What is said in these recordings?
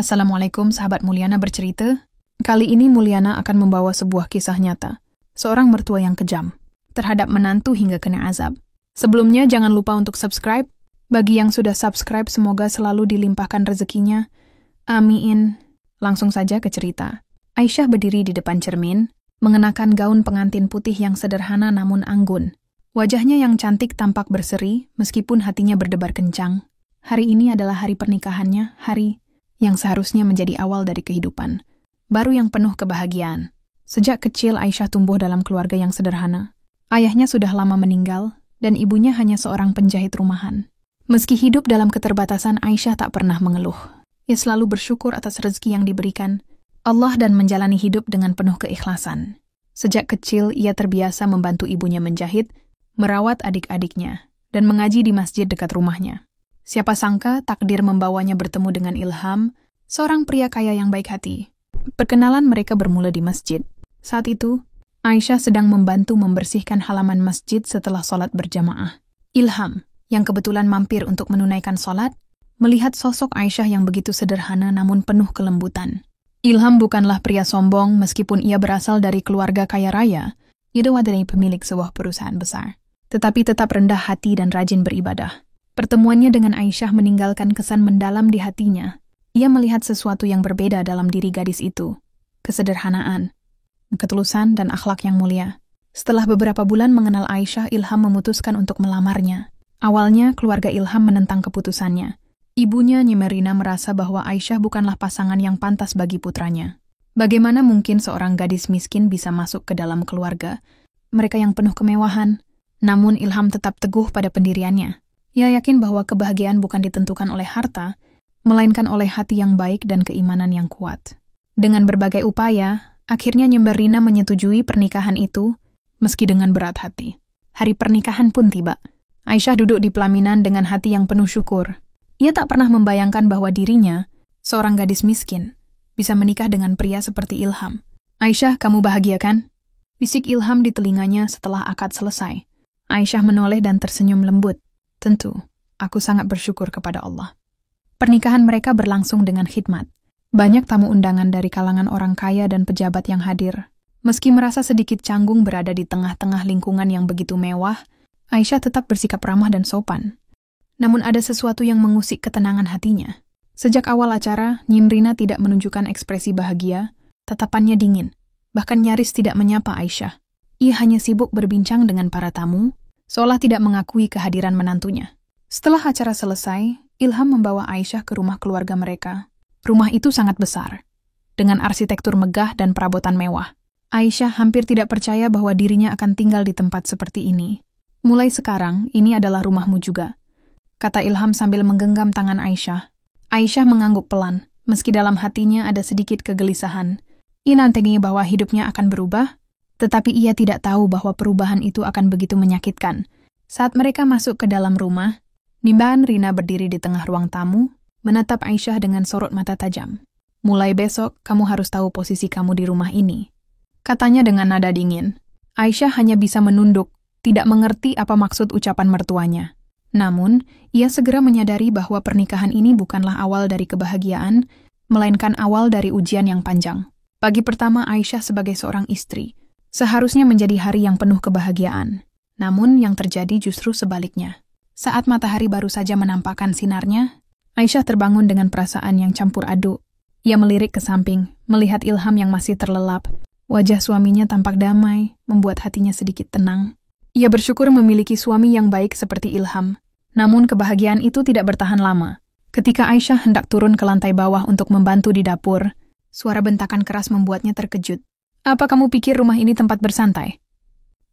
Assalamualaikum, sahabat Mulyana bercerita. Kali ini Mulyana akan membawa sebuah kisah nyata. Seorang mertua yang kejam, terhadap menantu hingga kena azab. Sebelumnya jangan lupa untuk subscribe. Bagi yang sudah subscribe, semoga selalu dilimpahkan rezekinya. Amin. Langsung saja ke cerita. Aisyah berdiri di depan cermin, mengenakan gaun pengantin putih yang sederhana namun anggun. Wajahnya yang cantik tampak berseri, meskipun hatinya berdebar kencang. Hari ini adalah hari pernikahannya, hari yang seharusnya menjadi awal dari kehidupan. Baru yang penuh kebahagiaan. Sejak kecil Aisyah tumbuh dalam keluarga yang sederhana. Ayahnya sudah lama meninggal, dan ibunya hanya seorang penjahit rumahan. Meski hidup dalam keterbatasan, Aisyah tak pernah mengeluh. Ia selalu bersyukur atas rezeki yang diberikan Allah dan menjalani hidup dengan penuh keikhlasan. Sejak kecil ia terbiasa membantu ibunya menjahit, merawat adik-adiknya, dan mengaji di masjid dekat rumahnya. Siapa sangka takdir membawanya bertemu dengan Ilham, seorang pria kaya yang baik hati. Perkenalan mereka bermula di masjid. Saat itu, Aisyah sedang membantu membersihkan halaman masjid setelah sholat berjamaah. Ilham, yang kebetulan mampir untuk menunaikan sholat, melihat sosok Aisyah yang begitu sederhana namun penuh kelembutan. Ilham bukanlah pria sombong meskipun ia berasal dari keluarga kaya raya. Ia adalah pemilik sebuah perusahaan besar, tetapi tetap rendah hati dan rajin beribadah. Pertemuannya dengan Aisyah meninggalkan kesan mendalam di hatinya. Ia melihat sesuatu yang berbeda dalam diri gadis itu. Kesederhanaan, ketulusan, dan akhlak yang mulia. Setelah beberapa bulan mengenal Aisyah, Ilham memutuskan untuk melamarnya. Awalnya, keluarga Ilham menentang keputusannya. Ibunya, Nyimerina, merasa bahwa Aisyah bukanlah pasangan yang pantas bagi putranya. Bagaimana mungkin seorang gadis miskin bisa masuk ke dalam keluarga mereka yang penuh kemewahan? Namun Ilham tetap teguh pada pendiriannya. Ia yakin bahwa kebahagiaan bukan ditentukan oleh harta, melainkan oleh hati yang baik dan keimanan yang kuat. Dengan berbagai upaya, akhirnya Nyimerina menyetujui pernikahan itu, meski dengan berat hati. Hari pernikahan pun tiba. Aisyah duduk di pelaminan dengan hati yang penuh syukur. Ia tak pernah membayangkan bahwa dirinya, seorang gadis miskin, bisa menikah dengan pria seperti Ilham. "Aisyah, kamu bahagia kan?" Bisik Ilham di telinganya setelah akad selesai. Aisyah menoleh dan tersenyum lembut. "Tentu, aku sangat bersyukur kepada Allah." Pernikahan mereka berlangsung dengan khidmat. Banyak tamu undangan dari kalangan orang kaya dan pejabat yang hadir. Meski merasa sedikit canggung berada di tengah-tengah lingkungan yang begitu mewah, Aisyah tetap bersikap ramah dan sopan. Namun ada sesuatu yang mengusik ketenangan hatinya. Sejak awal acara, Nyimerina tidak menunjukkan ekspresi bahagia, tatapannya dingin, bahkan nyaris tidak menyapa Aisyah. Ia hanya sibuk berbincang dengan para tamu, seolah tidak mengakui kehadiran menantunya. Setelah acara selesai, Ilham membawa Aisyah ke rumah keluarga mereka. Rumah itu sangat besar, dengan arsitektur megah dan perabotan mewah. Aisyah hampir tidak percaya bahwa dirinya akan tinggal di tempat seperti ini. "Mulai sekarang, ini adalah rumahmu juga," kata Ilham sambil menggenggam tangan Aisyah. Aisyah mengangguk pelan, meski dalam hatinya ada sedikit kegelisahan. Ia nantinya bahwa hidupnya akan berubah, tetapi ia tidak tahu bahwa perubahan itu akan begitu menyakitkan. Saat mereka masuk ke dalam rumah, Nyimerina berdiri di tengah ruang tamu, menatap Aisyah dengan sorot mata tajam. "Mulai besok, kamu harus tahu posisi kamu di rumah ini," katanya dengan nada dingin. Aisyah hanya bisa menunduk, tidak mengerti apa maksud ucapan mertuanya. Namun, ia segera menyadari bahwa pernikahan ini bukanlah awal dari kebahagiaan, melainkan awal dari ujian yang panjang. Pagi pertama Aisyah sebagai seorang istri seharusnya menjadi hari yang penuh kebahagiaan. Namun, yang terjadi justru sebaliknya. Saat matahari baru saja menampakkan sinarnya, Aisyah terbangun dengan perasaan yang campur aduk. Ia melirik ke samping, melihat Ilham yang masih terlelap. Wajah suaminya tampak damai, membuat hatinya sedikit tenang. Ia bersyukur memiliki suami yang baik seperti Ilham. Namun kebahagiaan itu tidak bertahan lama. Ketika Aisyah hendak turun ke lantai bawah untuk membantu di dapur, suara bentakan keras membuatnya terkejut. "Apa kamu pikir rumah ini tempat bersantai?"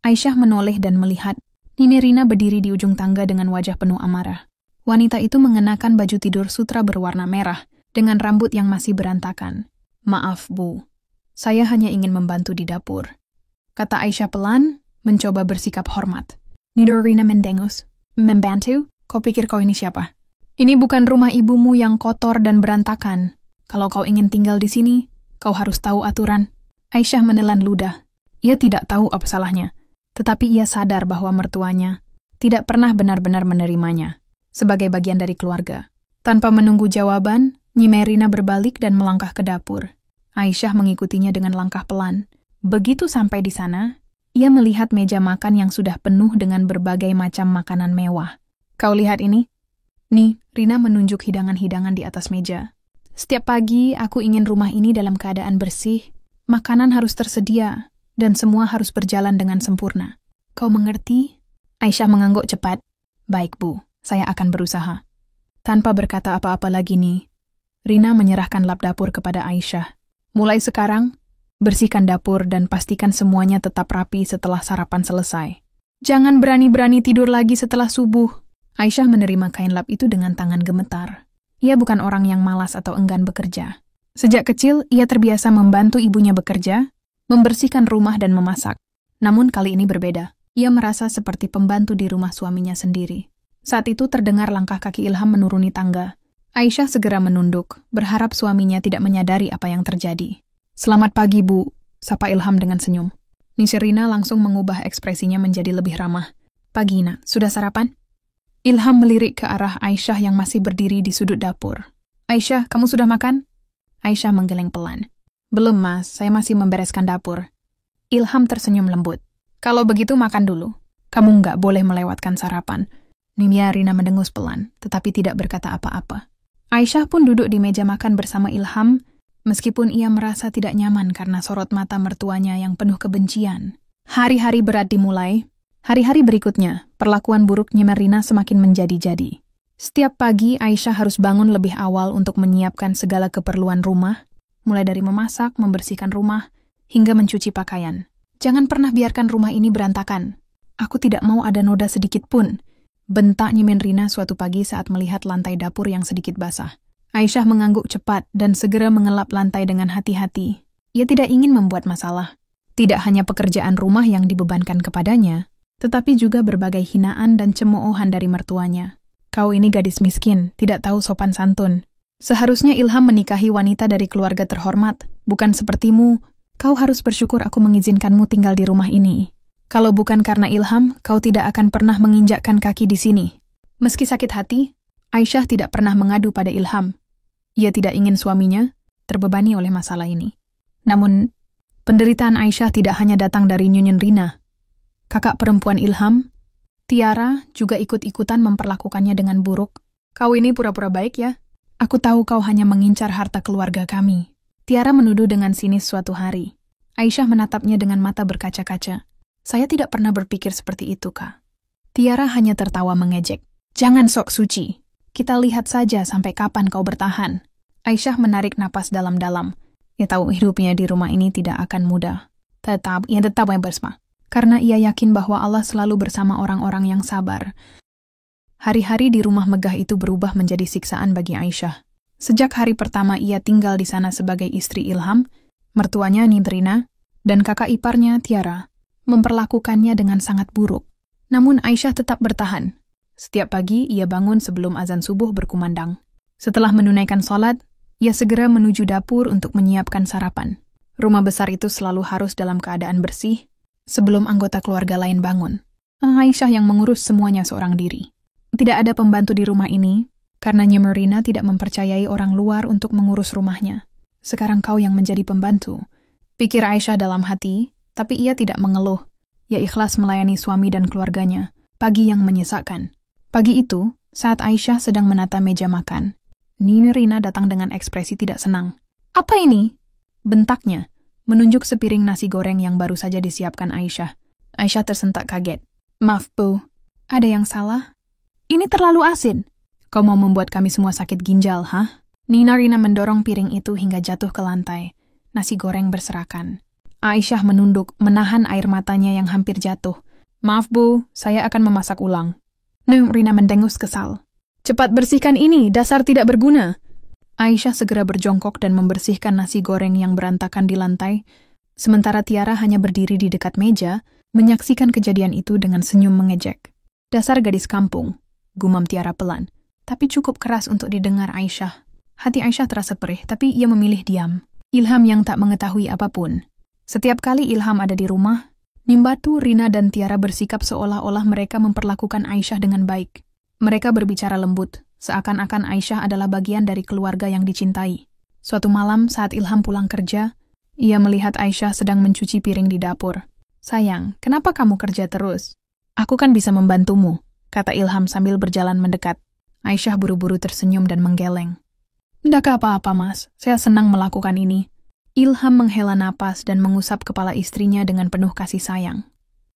Aisyah menoleh dan melihat Nyimerina berdiri di ujung tangga dengan wajah penuh amarah. Wanita itu mengenakan baju tidur sutra berwarna merah dengan rambut yang masih berantakan. "Maaf, Bu. Saya hanya ingin membantu di dapur," kata Aisyah pelan, mencoba bersikap hormat. Nyimerina mendengus. "Membantu? Kau pikir kau ini siapa? Ini bukan rumah ibumu yang kotor dan berantakan. Kalau kau ingin tinggal di sini, kau harus tahu aturan." Aisyah menelan ludah. Ia tidak tahu apa salahnya, tetapi ia sadar bahwa mertuanya tidak pernah benar-benar menerimanya sebagai bagian dari keluarga. Tanpa menunggu jawaban, Nyimerina berbalik dan melangkah ke dapur. Aisyah mengikutinya dengan langkah pelan. Begitu sampai di sana, ia melihat meja makan yang sudah penuh dengan berbagai macam makanan mewah. Kau lihat ini? Nih, Rina menunjuk hidangan-hidangan di atas meja. Setiap pagi, aku ingin rumah ini dalam keadaan bersih, makanan harus tersedia, dan semua harus berjalan dengan sempurna. Kau mengerti? Aisyah mengangguk cepat. Baik, Bu, saya akan berusaha. Tanpa berkata apa-apa lagi nih, Rina menyerahkan lap dapur kepada Aisyah. Mulai sekarang, bersihkan dapur dan pastikan semuanya tetap rapi setelah sarapan selesai. Jangan berani-berani tidur lagi setelah subuh. Aisyah menerima kain lap itu dengan tangan gemetar. Ia bukan orang yang malas atau enggan bekerja. Sejak kecil, ia terbiasa membantu ibunya bekerja, membersihkan rumah dan memasak. Namun kali ini berbeda. Ia merasa seperti pembantu di rumah suaminya sendiri. Saat itu terdengar langkah kaki Ilham menuruni tangga. Aisyah segera menunduk, berharap suaminya tidak menyadari apa yang terjadi. Selamat pagi, Bu, sapa Ilham dengan senyum. Nisirina langsung mengubah ekspresinya menjadi lebih ramah. Pagi, Nak, sudah sarapan? Ilham melirik ke arah Aisyah yang masih berdiri di sudut dapur. Aisyah, kamu sudah makan? Aisyah menggeleng pelan. Belum, Mas, saya masih membereskan dapur. Ilham tersenyum lembut. Kalau begitu makan dulu. Kamu nggak boleh melewatkan sarapan. Nimya Rina mendengus pelan, tetapi tidak berkata apa-apa. Aisyah pun duduk di meja makan bersama Ilham, meskipun ia merasa tidak nyaman karena sorot mata mertuanya yang penuh kebencian. Hari-hari berat dimulai. Hari-hari berikutnya, perlakuan buruk Nyimerina semakin menjadi-jadi. Setiap pagi, Aisyah harus bangun lebih awal untuk menyiapkan segala keperluan rumah, mulai dari memasak, membersihkan rumah, hingga mencuci pakaian. Jangan pernah biarkan rumah ini berantakan. Aku tidak mau ada noda sedikit pun, bentak Nyimerina suatu pagi saat melihat lantai dapur yang sedikit basah. Aisyah mengangguk cepat dan segera mengelap lantai dengan hati-hati. Ia tidak ingin membuat masalah. Tidak hanya pekerjaan rumah yang dibebankan kepadanya, tetapi juga berbagai hinaan dan cemoohan dari mertuanya. Kau ini gadis miskin, tidak tahu sopan santun. Seharusnya Ilham menikahi wanita dari keluarga terhormat, bukan sepertimu. Kau harus bersyukur aku mengizinkanmu tinggal di rumah ini. Kalau bukan karena Ilham, kau tidak akan pernah menginjakkan kaki di sini. Meski sakit hati, Aisyah tidak pernah mengadu pada Ilham. Ia tidak ingin suaminya terbebani oleh masalah ini. Namun, penderitaan Aisyah tidak hanya datang dari Nyunyin Rina. Kakak perempuan Ilham, Tiara, juga ikut-ikutan memperlakukannya dengan buruk. Kau ini pura-pura baik ya? Aku tahu kau hanya mengincar harta keluarga kami. Tiara menuduh dengan sinis suatu hari. Aisyah menatapnya dengan mata berkaca-kaca. Saya tidak pernah berpikir seperti itu, Kak. Tiara hanya tertawa mengejek. Jangan sok suci. Kita lihat saja sampai kapan kau bertahan. Aisyah menarik napas dalam-dalam. Ia tahu hidupnya di rumah ini tidak akan mudah. Ia tetap bersama. Karena ia yakin bahwa Allah selalu bersama orang-orang yang sabar. Hari-hari di rumah megah itu berubah menjadi siksaan bagi Aisyah. Sejak hari pertama ia tinggal di sana sebagai istri Ilham, mertuanya Nyimerina, dan kakak iparnya Tiara, memperlakukannya dengan sangat buruk. Namun Aisyah tetap bertahan. Setiap pagi ia bangun sebelum azan subuh berkumandang. Setelah menunaikan sholat, ia segera menuju dapur untuk menyiapkan sarapan. Rumah besar itu selalu harus dalam keadaan bersih, sebelum anggota keluarga lain bangun. Aisyah yang mengurus semuanya seorang diri. Tidak ada pembantu di rumah ini, karena Nyimerina tidak mempercayai orang luar untuk mengurus rumahnya. Sekarang kau yang menjadi pembantu. Pikir Aisyah dalam hati, tapi ia tidak mengeluh. Ia ikhlas melayani suami dan keluarganya. Pagi yang menyesakkan. Pagi itu, saat Aisyah sedang menata meja makan, Nyimerina datang dengan ekspresi tidak senang. Apa ini? Bentaknya, menunjuk sepiring nasi goreng yang baru saja disiapkan Aisyah. Aisyah tersentak kaget. Maaf, Bu. Ada yang salah? Ini terlalu asin. Kau mau membuat kami semua sakit ginjal, hah? Nyimerina mendorong piring itu hingga jatuh ke lantai. Nasi goreng berserakan. Aisyah menunduk, menahan air matanya yang hampir jatuh. Maaf, Bu, saya akan memasak ulang. Nyimerina mendengus kesal. Cepat bersihkan ini, dasar tidak berguna. Aisyah segera berjongkok dan membersihkan nasi goreng yang berantakan di lantai, sementara Tiara hanya berdiri di dekat meja, menyaksikan kejadian itu dengan senyum mengejek. Dasar gadis kampung, gumam Tiara pelan, tapi cukup keras untuk didengar Aisyah. Hati Aisyah terasa perih, tapi ia memilih diam. Ilham yang tak mengetahui apapun. Setiap kali Ilham ada di rumah, Nimbatu, Rina, dan Tiara bersikap seolah-olah mereka memperlakukan Aisyah dengan baik. Mereka berbicara lembut, Seakan-akan Aisyah adalah bagian dari keluarga yang dicintai. Suatu malam saat Ilham pulang kerja, ia melihat Aisyah sedang mencuci piring di dapur. "Sayang, kenapa kamu kerja terus? Aku kan bisa membantumu," kata Ilham sambil berjalan mendekat. Aisyah buru-buru tersenyum dan menggeleng. "Tidak apa-apa, Mas. Saya senang melakukan ini." Ilham menghela napas dan mengusap kepala istrinya dengan penuh kasih sayang.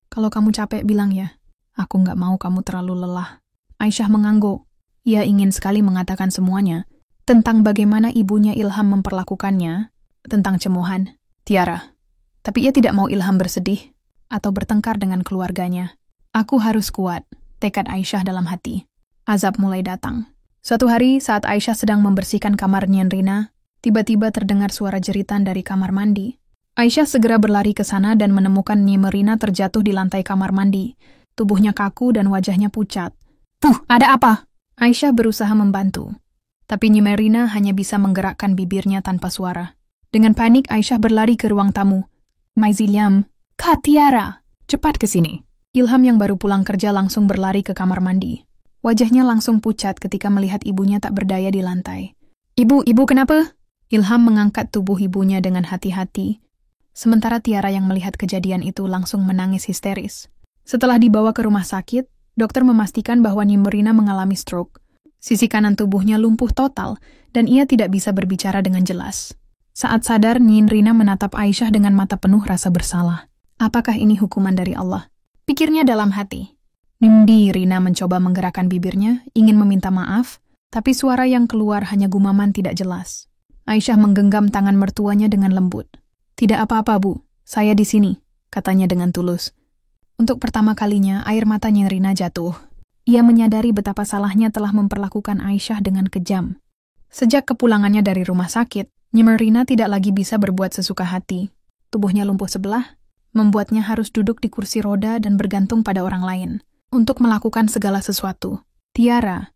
"Kalau kamu capek, bilang ya. Aku nggak mau kamu terlalu lelah." Aisyah mengangguk. Ia ingin sekali mengatakan semuanya, tentang bagaimana ibunya Ilham memperlakukannya, tentang cemohan, Tiara. Tapi ia tidak mau Ilham bersedih, atau bertengkar dengan keluarganya. "Aku harus kuat," tekad Aisyah dalam hati. Azab mulai datang. Suatu hari saat Aisyah sedang membersihkan kamar Nyenrina, tiba-tiba terdengar suara jeritan dari kamar mandi. Aisyah segera berlari ke sana dan menemukan Nyemerina terjatuh di lantai kamar mandi. Tubuhnya kaku dan wajahnya pucat. "Puh, ada apa?" Aisyah berusaha membantu. Tapi Nyemerina hanya bisa menggerakkan bibirnya tanpa suara. Dengan panik, Aisyah berlari ke ruang tamu. "Maiziliam, Kak Tiara, cepat ke sini." Ilham yang baru pulang kerja langsung berlari ke kamar mandi. Wajahnya langsung pucat ketika melihat ibunya tak berdaya di lantai. Ibu kenapa?" Ilham mengangkat tubuh ibunya dengan hati-hati. Sementara Tiara yang melihat kejadian itu langsung menangis histeris. Setelah dibawa ke rumah sakit, dokter memastikan bahwa Nyemerina mengalami stroke. Sisi kanan tubuhnya lumpuh total, dan ia tidak bisa berbicara dengan jelas. Saat sadar, Nyenrina menatap Aisyah dengan mata penuh rasa bersalah. Apakah ini hukuman dari Allah? Pikirnya dalam hati. Rina mencoba menggerakkan bibirnya, ingin meminta maaf, tapi suara yang keluar hanya gumaman tidak jelas. Aisyah menggenggam tangan mertuanya dengan lembut. "Tidak apa-apa, Bu. Saya di sini," katanya dengan tulus. Untuk pertama kalinya, air mata Nyenrina jatuh. Ia menyadari betapa salahnya telah memperlakukan Aisyah dengan kejam. Sejak kepulangannya dari rumah sakit, Nyemerina tidak lagi bisa berbuat sesuka hati. Tubuhnya lumpuh sebelah, membuatnya harus duduk di kursi roda dan bergantung pada orang lain untuk melakukan segala sesuatu. Tiara,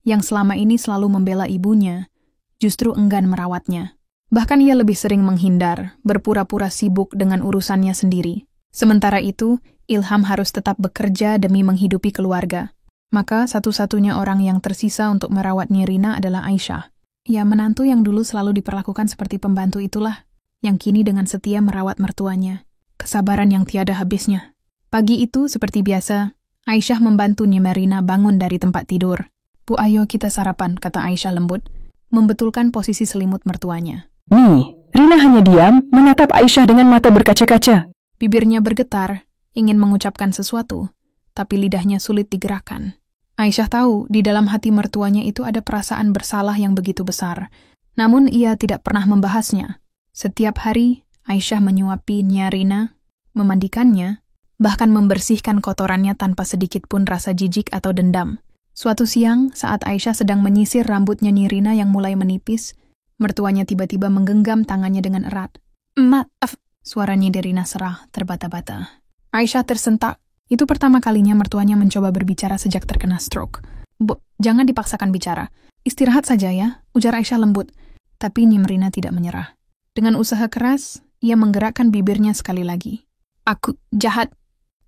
yang selama ini selalu membela ibunya, justru enggan merawatnya. Bahkan ia lebih sering menghindar, berpura-pura sibuk dengan urusannya sendiri. Sementara itu, Ilham harus tetap bekerja demi menghidupi keluarga. Maka satu-satunya orang yang tersisa untuk merawat Nyenrina adalah Aisyah. Ya, menantu yang dulu selalu diperlakukan seperti pembantu itulah, yang kini dengan setia merawat mertuanya. Kesabaran yang tiada habisnya. Pagi itu, seperti biasa, Aisyah membantu Nyemerina bangun dari tempat tidur. "Bu, ayo kita sarapan," kata Aisyah lembut, membetulkan posisi selimut mertuanya. "Nih, Rina hanya diam, menatap Aisyah dengan mata berkaca-kaca." Bibirnya bergetar, ingin mengucapkan sesuatu, tapi lidahnya sulit digerakkan. Aisyah tahu di dalam hati mertuanya itu ada perasaan bersalah yang begitu besar, namun ia tidak pernah membahasnya. Setiap hari, Aisyah menyuapi Nyenrina, memandikannya, bahkan membersihkan kotorannya tanpa sedikit pun rasa jijik atau dendam. Suatu siang, saat Aisyah sedang menyisir rambutnya Nyenrina yang mulai menipis, mertuanya tiba-tiba menggenggam tangannya dengan erat. "Maaf," suara Nyenrina serah, terbata-bata. Aisyah tersentak. Itu pertama kalinya mertuanya mencoba berbicara sejak terkena stroke. "Bu, jangan dipaksakan bicara. Istirahat saja ya," ujar Aisyah lembut. Tapi Nyenrina tidak menyerah. Dengan usaha keras, ia menggerakkan bibirnya sekali lagi. "Aku jahat."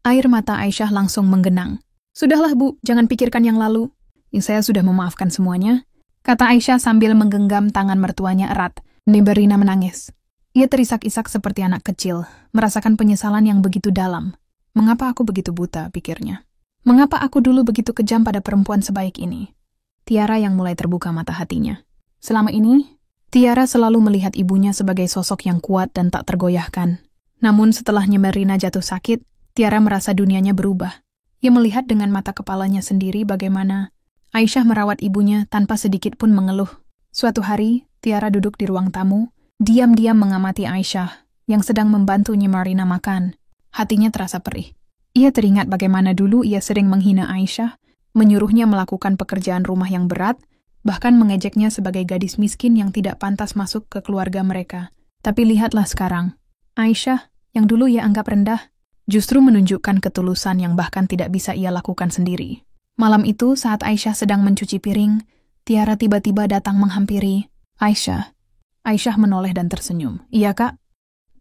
Air mata Aisyah langsung menggenang. "Sudahlah, Bu, jangan pikirkan yang lalu. Saya sudah memaafkan semuanya," kata Aisyah sambil menggenggam tangan mertuanya erat. Nyenrina menangis. Ia terisak-isak seperti anak kecil, merasakan penyesalan yang begitu dalam. Mengapa aku begitu buta, pikirnya. Mengapa aku dulu begitu kejam pada perempuan sebaik ini? Tiara yang mulai terbuka mata hatinya. Selama ini, Tiara selalu melihat ibunya sebagai sosok yang kuat dan tak tergoyahkan. Namun setelah Nyemerina jatuh sakit, Tiara merasa dunianya berubah. Ia melihat dengan mata kepalanya sendiri bagaimana Aisyah merawat ibunya tanpa sedikit pun mengeluh. Suatu hari, Tiara duduk di ruang tamu, diam-diam mengamati Aisyah yang sedang membantu Nyemerina makan. Hatinya terasa perih. Ia teringat bagaimana dulu ia sering menghina Aisyah, menyuruhnya melakukan pekerjaan rumah yang berat, bahkan mengejeknya sebagai gadis miskin yang tidak pantas masuk ke keluarga mereka. Tapi lihatlah sekarang, Aisyah, yang dulu ia anggap rendah, justru menunjukkan ketulusan yang bahkan tidak bisa ia lakukan sendiri. Malam itu, saat Aisyah sedang mencuci piring, Tiara tiba-tiba datang menghampiri. "Aisyah." Aisyah menoleh dan tersenyum. "Iya, Kak."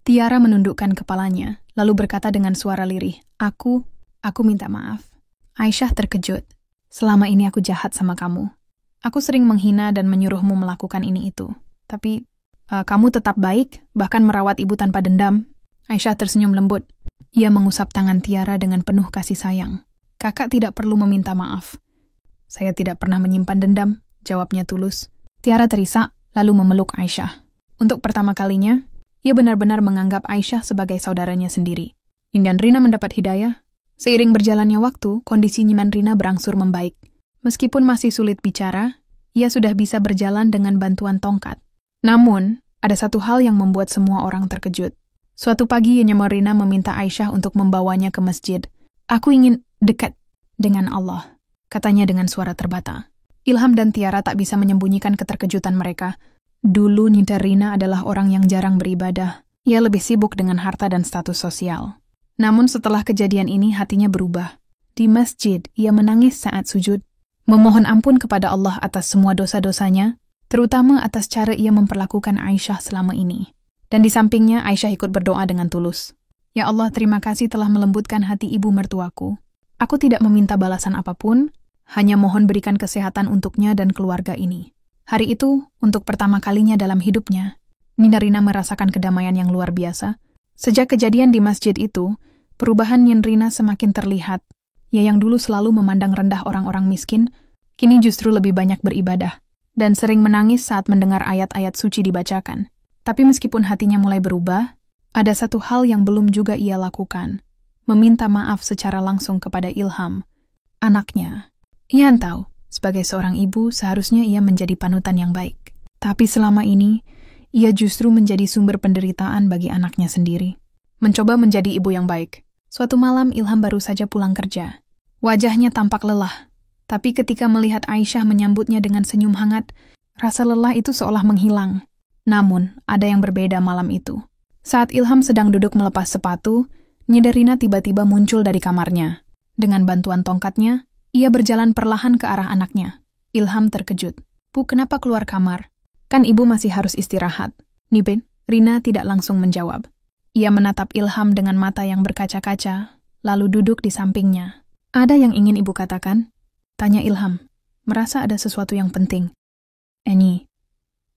Tiara menundukkan kepalanya, lalu berkata dengan suara lirih, Aku minta maaf." Aisyah terkejut. "Selama ini aku jahat sama kamu. Aku sering menghina dan menyuruhmu melakukan ini itu. Tapi, kamu tetap baik, bahkan merawat ibu tanpa dendam. Aisyah tersenyum lembut. Ia mengusap tangan Tiara dengan penuh kasih sayang. Kakak tidak perlu meminta maaf. Saya tidak pernah menyimpan dendam, jawabnya tulus. Tiara terisak, lalu memeluk Aisyah. Untuk pertama kalinya, ia benar-benar menganggap Aisyah sebagai saudaranya sendiri. Dan Rina mendapat hidayah. Seiring berjalannya waktu, kondisi Nyiman Rina berangsur membaik. Meskipun masih sulit bicara, ia sudah bisa berjalan dengan bantuan tongkat. Namun, ada satu hal yang membuat semua orang terkejut. Suatu pagi, Nyiman Rina meminta Aisyah untuk membawanya ke masjid. Aku ingin dekat dengan Allah, katanya dengan suara terbata. Ilham dan Tiara tak bisa menyembunyikan keterkejutan mereka. Dulu Nida Rina adalah orang yang jarang beribadah. Ia lebih sibuk dengan harta dan status sosial. Namun setelah kejadian ini hatinya berubah. Di masjid, ia menangis saat sujud, memohon ampun kepada Allah atas semua dosa-dosanya, terutama atas cara ia memperlakukan Aisyah selama ini. Dan di sampingnya Aisyah ikut berdoa dengan tulus. Ya Allah, terima kasih telah melembutkan hati ibu mertuaku. Aku tidak meminta balasan apapun, hanya mohon berikan kesehatan untuknya dan keluarga ini. Hari itu, untuk pertama kalinya dalam hidupnya, Nida Rina merasakan kedamaian yang luar biasa. Sejak kejadian di masjid itu, perubahan Nyin Rina semakin terlihat. Ia yang dulu selalu memandang rendah orang-orang miskin, kini justru lebih banyak beribadah, dan sering menangis saat mendengar ayat-ayat suci dibacakan. Tapi meskipun hatinya mulai berubah, ada satu hal yang belum juga ia lakukan, meminta maaf secara langsung kepada Ilham, anaknya. Ia tahu, sebagai seorang ibu seharusnya ia menjadi panutan yang baik. Tapi selama ini, ia justru menjadi sumber penderitaan bagi anaknya sendiri. Mencoba menjadi ibu yang baik. Suatu malam Ilham baru saja pulang kerja. Wajahnya tampak lelah. Tapi ketika melihat Aisyah menyambutnya dengan senyum hangat, rasa lelah itu seolah menghilang. Namun, ada yang berbeda malam itu. Saat Ilham sedang duduk melepas sepatu, Nida Rina tiba-tiba muncul dari kamarnya. Dengan bantuan tongkatnya, ia berjalan perlahan ke arah anaknya. Ilham terkejut. Bu, kenapa keluar kamar? Kan ibu masih harus istirahat. Nibin, Rina tidak langsung menjawab. Ia menatap Ilham dengan mata yang berkaca-kaca, lalu duduk di sampingnya. Ada yang ingin ibu katakan? Tanya Ilham, merasa ada sesuatu yang penting. Eni.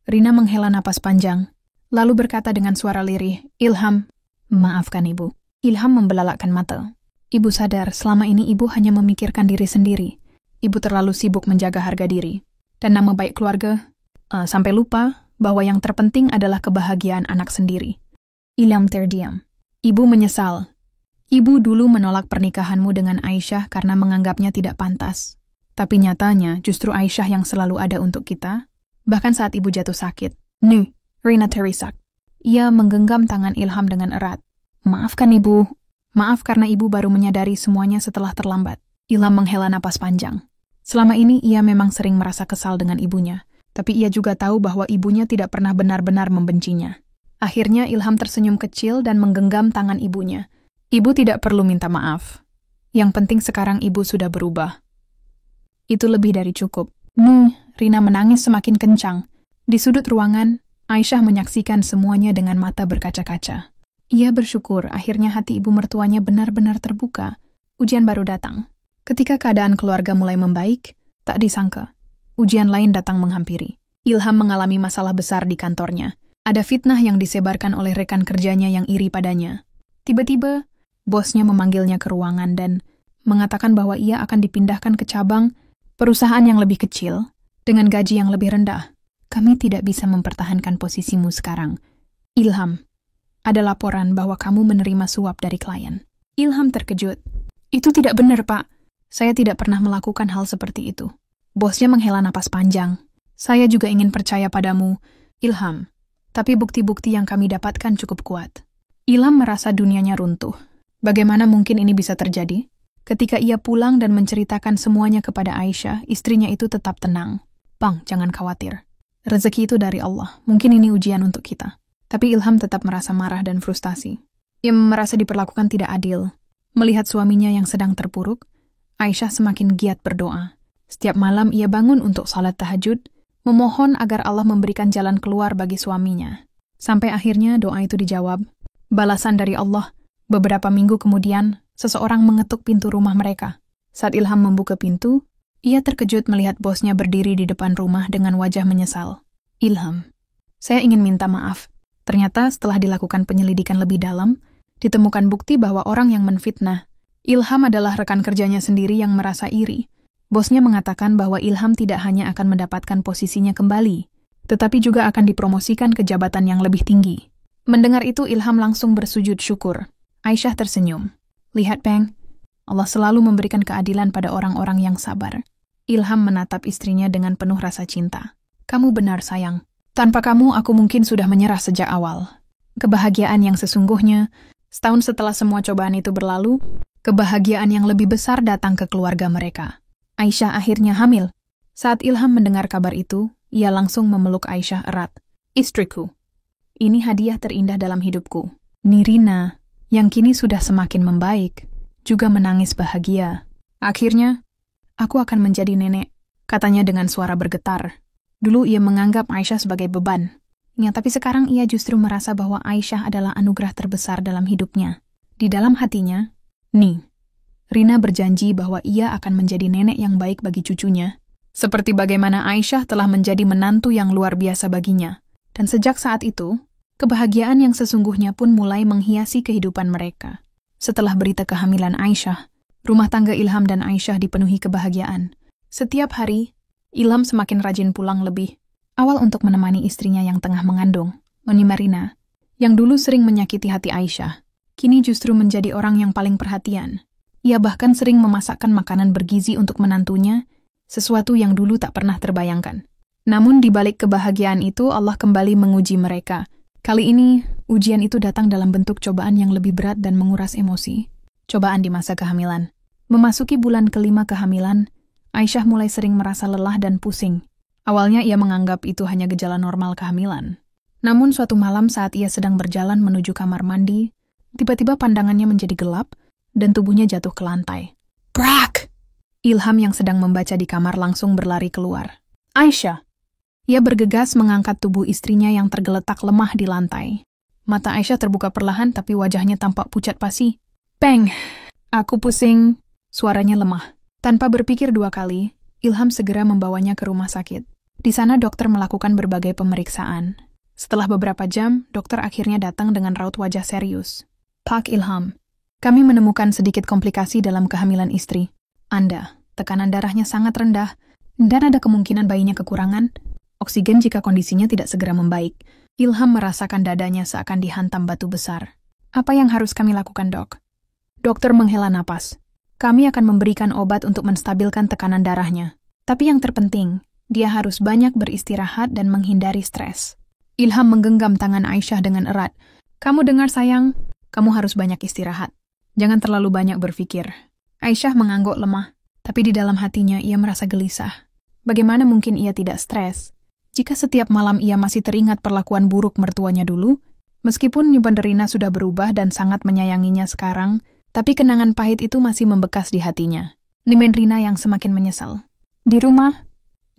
Rina menghela napas panjang, lalu berkata dengan suara lirih, Ilham, maafkan ibu. Ilham membelalakkan mata. Ibu sadar selama ini ibu hanya memikirkan diri sendiri. Ibu terlalu sibuk menjaga harga diri. Dan nama baik keluarga, sampai lupa bahwa yang terpenting adalah kebahagiaan anak sendiri. Ilham terdiam. Ibu menyesal. Ibu dulu menolak pernikahanmu dengan Aisyah karena menganggapnya tidak pantas. Tapi nyatanya justru Aisyah yang selalu ada untuk kita. Bahkan saat ibu jatuh sakit. Nih, Rina terisak. Ia menggenggam tangan Ilham dengan erat. Maafkan ibu. Maaf karena ibu baru menyadari semuanya setelah terlambat. Ilham menghela napas panjang. Selama ini ia memang sering merasa kesal dengan ibunya. Tapi ia juga tahu bahwa ibunya tidak pernah benar-benar membencinya. Akhirnya Ilham tersenyum kecil dan menggenggam tangan ibunya. Ibu tidak perlu minta maaf. Yang penting sekarang ibu sudah berubah. Itu lebih dari cukup. Rina menangis semakin kencang. Di sudut ruangan, Aisyah menyaksikan semuanya dengan mata berkaca-kaca. Ia bersyukur akhirnya hati ibu mertuanya benar-benar terbuka. Ujian baru datang. Ketika keadaan keluarga mulai membaik, tak disangka ujian lain datang menghampiri. Ilham mengalami masalah besar di kantornya. Ada fitnah yang disebarkan oleh rekan kerjanya yang iri padanya. Tiba-tiba, bosnya memanggilnya ke ruangan dan mengatakan bahwa ia akan dipindahkan ke cabang perusahaan yang lebih kecil dengan gaji yang lebih rendah. Kami tidak bisa mempertahankan posisimu sekarang. Ilham, ada laporan bahwa kamu menerima suap dari klien. Ilham terkejut. Itu tidak benar, Pak. Saya tidak pernah melakukan hal seperti itu. Bosnya menghela napas panjang. Saya juga ingin percaya padamu, Ilham. Tapi bukti-bukti yang kami dapatkan cukup kuat. Ilham merasa dunianya runtuh. Bagaimana mungkin ini bisa terjadi? Ketika ia pulang dan menceritakan semuanya kepada Aisyah, istrinya itu tetap tenang. Bang, jangan khawatir. Rezeki itu dari Allah. Mungkin ini ujian untuk kita. Tapi Ilham tetap merasa marah dan frustasi. Ia merasa diperlakukan tidak adil. Melihat suaminya yang sedang terpuruk, Aisyah semakin giat berdoa. Setiap malam ia bangun untuk salat tahajud, memohon agar Allah memberikan jalan keluar bagi suaminya. Sampai akhirnya doa itu dijawab. Balasan dari Allah, beberapa minggu kemudian, seseorang mengetuk pintu rumah mereka. Saat Ilham membuka pintu, Ia terkejut melihat bosnya berdiri di depan rumah dengan wajah menyesal. Ilham, saya ingin minta maaf. Ternyata setelah dilakukan penyelidikan lebih dalam, ditemukan bukti bahwa orang yang menfitnah Ilham adalah rekan kerjanya sendiri yang merasa iri. Bosnya mengatakan bahwa Ilham tidak hanya akan mendapatkan posisinya kembali, tetapi juga akan dipromosikan ke jabatan yang lebih tinggi. Mendengar itu Ilham langsung bersujud syukur. Aisyah tersenyum. Lihat, Peng, Allah selalu memberikan keadilan pada orang-orang yang sabar. Ilham menatap istrinya dengan penuh rasa cinta. Kamu benar, sayang. Tanpa kamu, aku mungkin sudah menyerah sejak awal. Kebahagiaan yang sesungguhnya, setahun setelah semua cobaan itu berlalu, kebahagiaan yang lebih besar datang ke keluarga mereka. Aisyah akhirnya hamil. Saat Ilham mendengar kabar itu, ia langsung memeluk Aisyah erat. Istriku, ini hadiah terindah dalam hidupku. Nirina, yang kini sudah semakin membaik, juga menangis bahagia. Akhirnya, aku akan menjadi nenek, katanya dengan suara bergetar. Dulu ia menganggap Aisyah sebagai beban. Ya, tapi sekarang ia justru merasa bahwa Aisyah adalah anugerah terbesar dalam hidupnya. Di dalam hatinya, Rina berjanji bahwa ia akan menjadi nenek yang baik bagi cucunya, seperti bagaimana Aisyah telah menjadi menantu yang luar biasa baginya. Dan sejak saat itu, kebahagiaan yang sesungguhnya pun mulai menghiasi kehidupan mereka. Setelah berita kehamilan Aisyah, rumah tangga Ilham dan Aisyah dipenuhi kebahagiaan. Setiap hari, Ilham semakin rajin pulang lebih awal untuk menemani istrinya yang tengah mengandung, Noni Marina, yang dulu sering menyakiti hati Aisyah. Kini justru menjadi orang yang paling perhatian. Ia bahkan sering memasakkan makanan bergizi untuk menantunya, sesuatu yang dulu tak pernah terbayangkan. Namun di balik kebahagiaan itu, Allah kembali menguji mereka. Kali ini, ujian itu datang dalam bentuk cobaan yang lebih berat dan menguras emosi. Cobaan di masa kehamilan. Memasuki bulan kelima kehamilan, Aisyah mulai sering merasa lelah dan pusing. Awalnya ia menganggap itu hanya gejala normal kehamilan. Namun suatu malam saat ia sedang berjalan menuju kamar mandi, tiba-tiba pandangannya menjadi gelap dan tubuhnya jatuh ke lantai. Brak! Ilham yang sedang membaca di kamar langsung berlari keluar. Aisyah! Ia bergegas mengangkat tubuh istrinya yang tergeletak lemah di lantai. Mata Aisyah terbuka perlahan tapi wajahnya tampak pucat pasi. Peng! Aku pusing. Suaranya lemah. Tanpa berpikir dua kali, Ilham segera membawanya ke rumah sakit. Di sana dokter melakukan berbagai pemeriksaan. Setelah beberapa jam, dokter akhirnya datang dengan raut wajah serius. Pak Ilham, kami menemukan sedikit komplikasi dalam kehamilan istri. Anda, tekanan darahnya sangat rendah, dan ada kemungkinan bayinya kekurangan oksigen jika kondisinya tidak segera membaik. Ilham merasakan dadanya seakan dihantam batu besar. Apa yang harus kami lakukan, dok? Dokter menghela napas. Kami akan memberikan obat untuk menstabilkan tekanan darahnya. Tapi yang terpenting, dia harus banyak beristirahat dan menghindari stres. Ilham menggenggam tangan Aisyah dengan erat. Kamu dengar, sayang? Kamu harus banyak istirahat. Jangan terlalu banyak berpikir. Aisyah mengangguk lemah, tapi di dalam hatinya ia merasa gelisah. Bagaimana mungkin ia tidak stres jika setiap malam ia masih teringat perlakuan buruk mertuanya dulu? Meskipun Nyuban Rina sudah berubah dan sangat menyayanginya sekarang, tapi kenangan pahit itu masih membekas di hatinya. Nimen Rina yang semakin menyesal. Di rumah,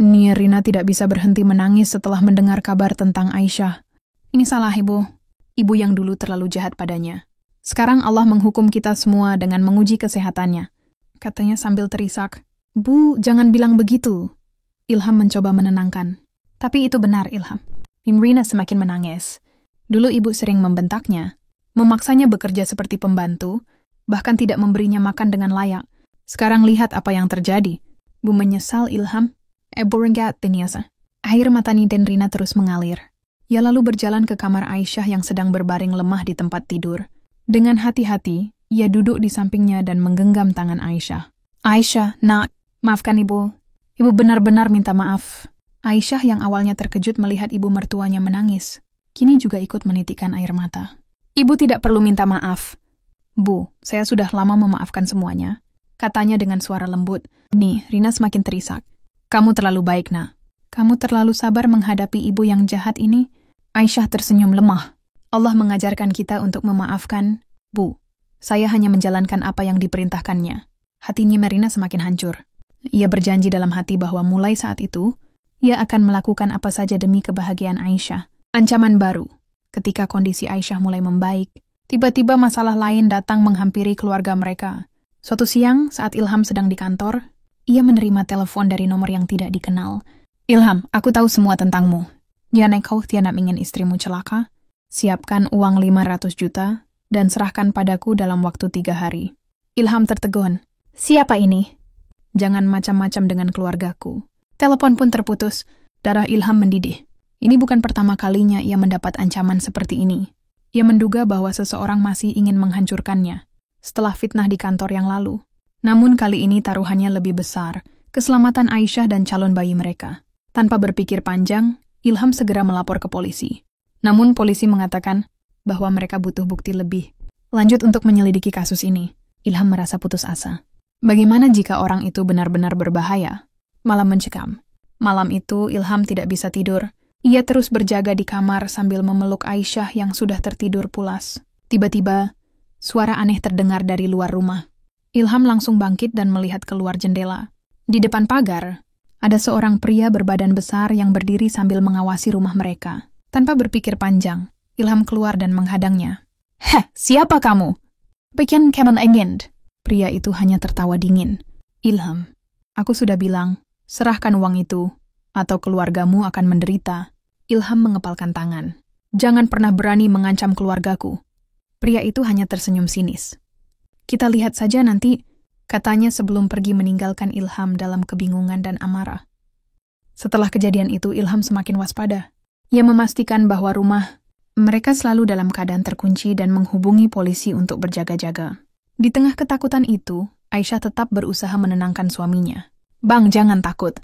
Rina tidak bisa berhenti menangis setelah mendengar kabar tentang Aisyah. Ini salah ibu. Ibu yang dulu terlalu jahat padanya. Sekarang Allah menghukum kita semua dengan menguji kesehatannya. Katanya sambil terisak. Bu, jangan bilang begitu. Ilham mencoba menenangkan. Tapi itu benar, Ilham. Rina semakin menangis. Dulu ibu sering membentaknya, memaksanya bekerja seperti pembantu, bahkan tidak memberinya makan dengan layak. Sekarang lihat apa yang terjadi. Bu menyesal, Ilham. Borengat Teniasa. Air mata Niden Rina terus mengalir. Ia lalu berjalan ke kamar Aisyah yang sedang berbaring lemah di tempat tidur. Dengan hati-hati, ia duduk di sampingnya dan menggenggam tangan Aisyah. Aisyah, nak, maafkan ibu. Ibu benar-benar minta maaf. Aisyah yang awalnya terkejut melihat ibu mertuanya menangis, kini juga ikut menitikkan air mata. Ibu tidak perlu minta maaf. Bu, saya sudah lama memaafkan semuanya, katanya dengan suara lembut. Rina semakin terisak. Kamu terlalu baik, nak. Kamu terlalu sabar menghadapi ibu yang jahat ini. Aisyah tersenyum lemah. Allah mengajarkan kita untuk memaafkan. Bu, saya hanya menjalankan apa yang diperintahkannya. Hatinya Marina semakin hancur. Ia berjanji dalam hati bahwa mulai saat itu, ia akan melakukan apa saja demi kebahagiaan Aisyah. Ancaman baru. Ketika kondisi Aisyah mulai membaik, tiba-tiba masalah lain datang menghampiri keluarga mereka. Suatu siang, saat Ilham sedang di kantor, ia menerima telepon dari nomor yang tidak dikenal. Ilham, aku tahu semua tentangmu. Jangan kau tiada ingin istrimu celaka? Siapkan uang 500 juta dan serahkan padaku dalam waktu 3 hari. Ilham tertegun. Siapa ini? Jangan macam-macam dengan keluargaku. Telepon pun terputus. Darah Ilham mendidih. Ini bukan pertama kalinya ia mendapat ancaman seperti ini. Ia menduga bahwa seseorang masih ingin menghancurkannya setelah fitnah di kantor yang lalu. Namun kali ini taruhannya lebih besar, keselamatan Aisyah dan calon bayi mereka. Tanpa berpikir panjang, Ilham segera melapor ke polisi. Namun polisi mengatakan bahwa mereka butuh bukti lebih lanjut untuk menyelidiki kasus ini. Ilham merasa putus asa. Bagaimana jika orang itu benar-benar berbahaya? Malam mencekam. Malam itu Ilham tidak bisa tidur. Ia terus berjaga di kamar sambil memeluk Aisyah yang sudah tertidur pulas. Tiba-tiba, suara aneh terdengar dari luar rumah. Ilham langsung bangkit dan melihat keluar jendela. Di depan pagar, ada seorang pria berbadan besar yang berdiri sambil mengawasi rumah mereka. Tanpa berpikir panjang, Ilham keluar dan menghadangnya. Heh, siapa kamu? Bikin kamu ingin. Pria itu hanya tertawa dingin. Ilham, aku sudah bilang, serahkan uang itu, atau keluargamu akan menderita. Ilham mengepalkan tangan. Jangan pernah berani mengancam keluargaku. Pria itu hanya tersenyum sinis. Kita lihat saja nanti, katanya sebelum pergi meninggalkan Ilham dalam kebingungan dan amarah. Setelah kejadian itu, Ilham semakin waspada. Ia memastikan bahwa rumah mereka selalu dalam keadaan terkunci dan menghubungi polisi untuk berjaga-jaga. Di tengah ketakutan itu, Aisyah tetap berusaha menenangkan suaminya. Bang, jangan takut.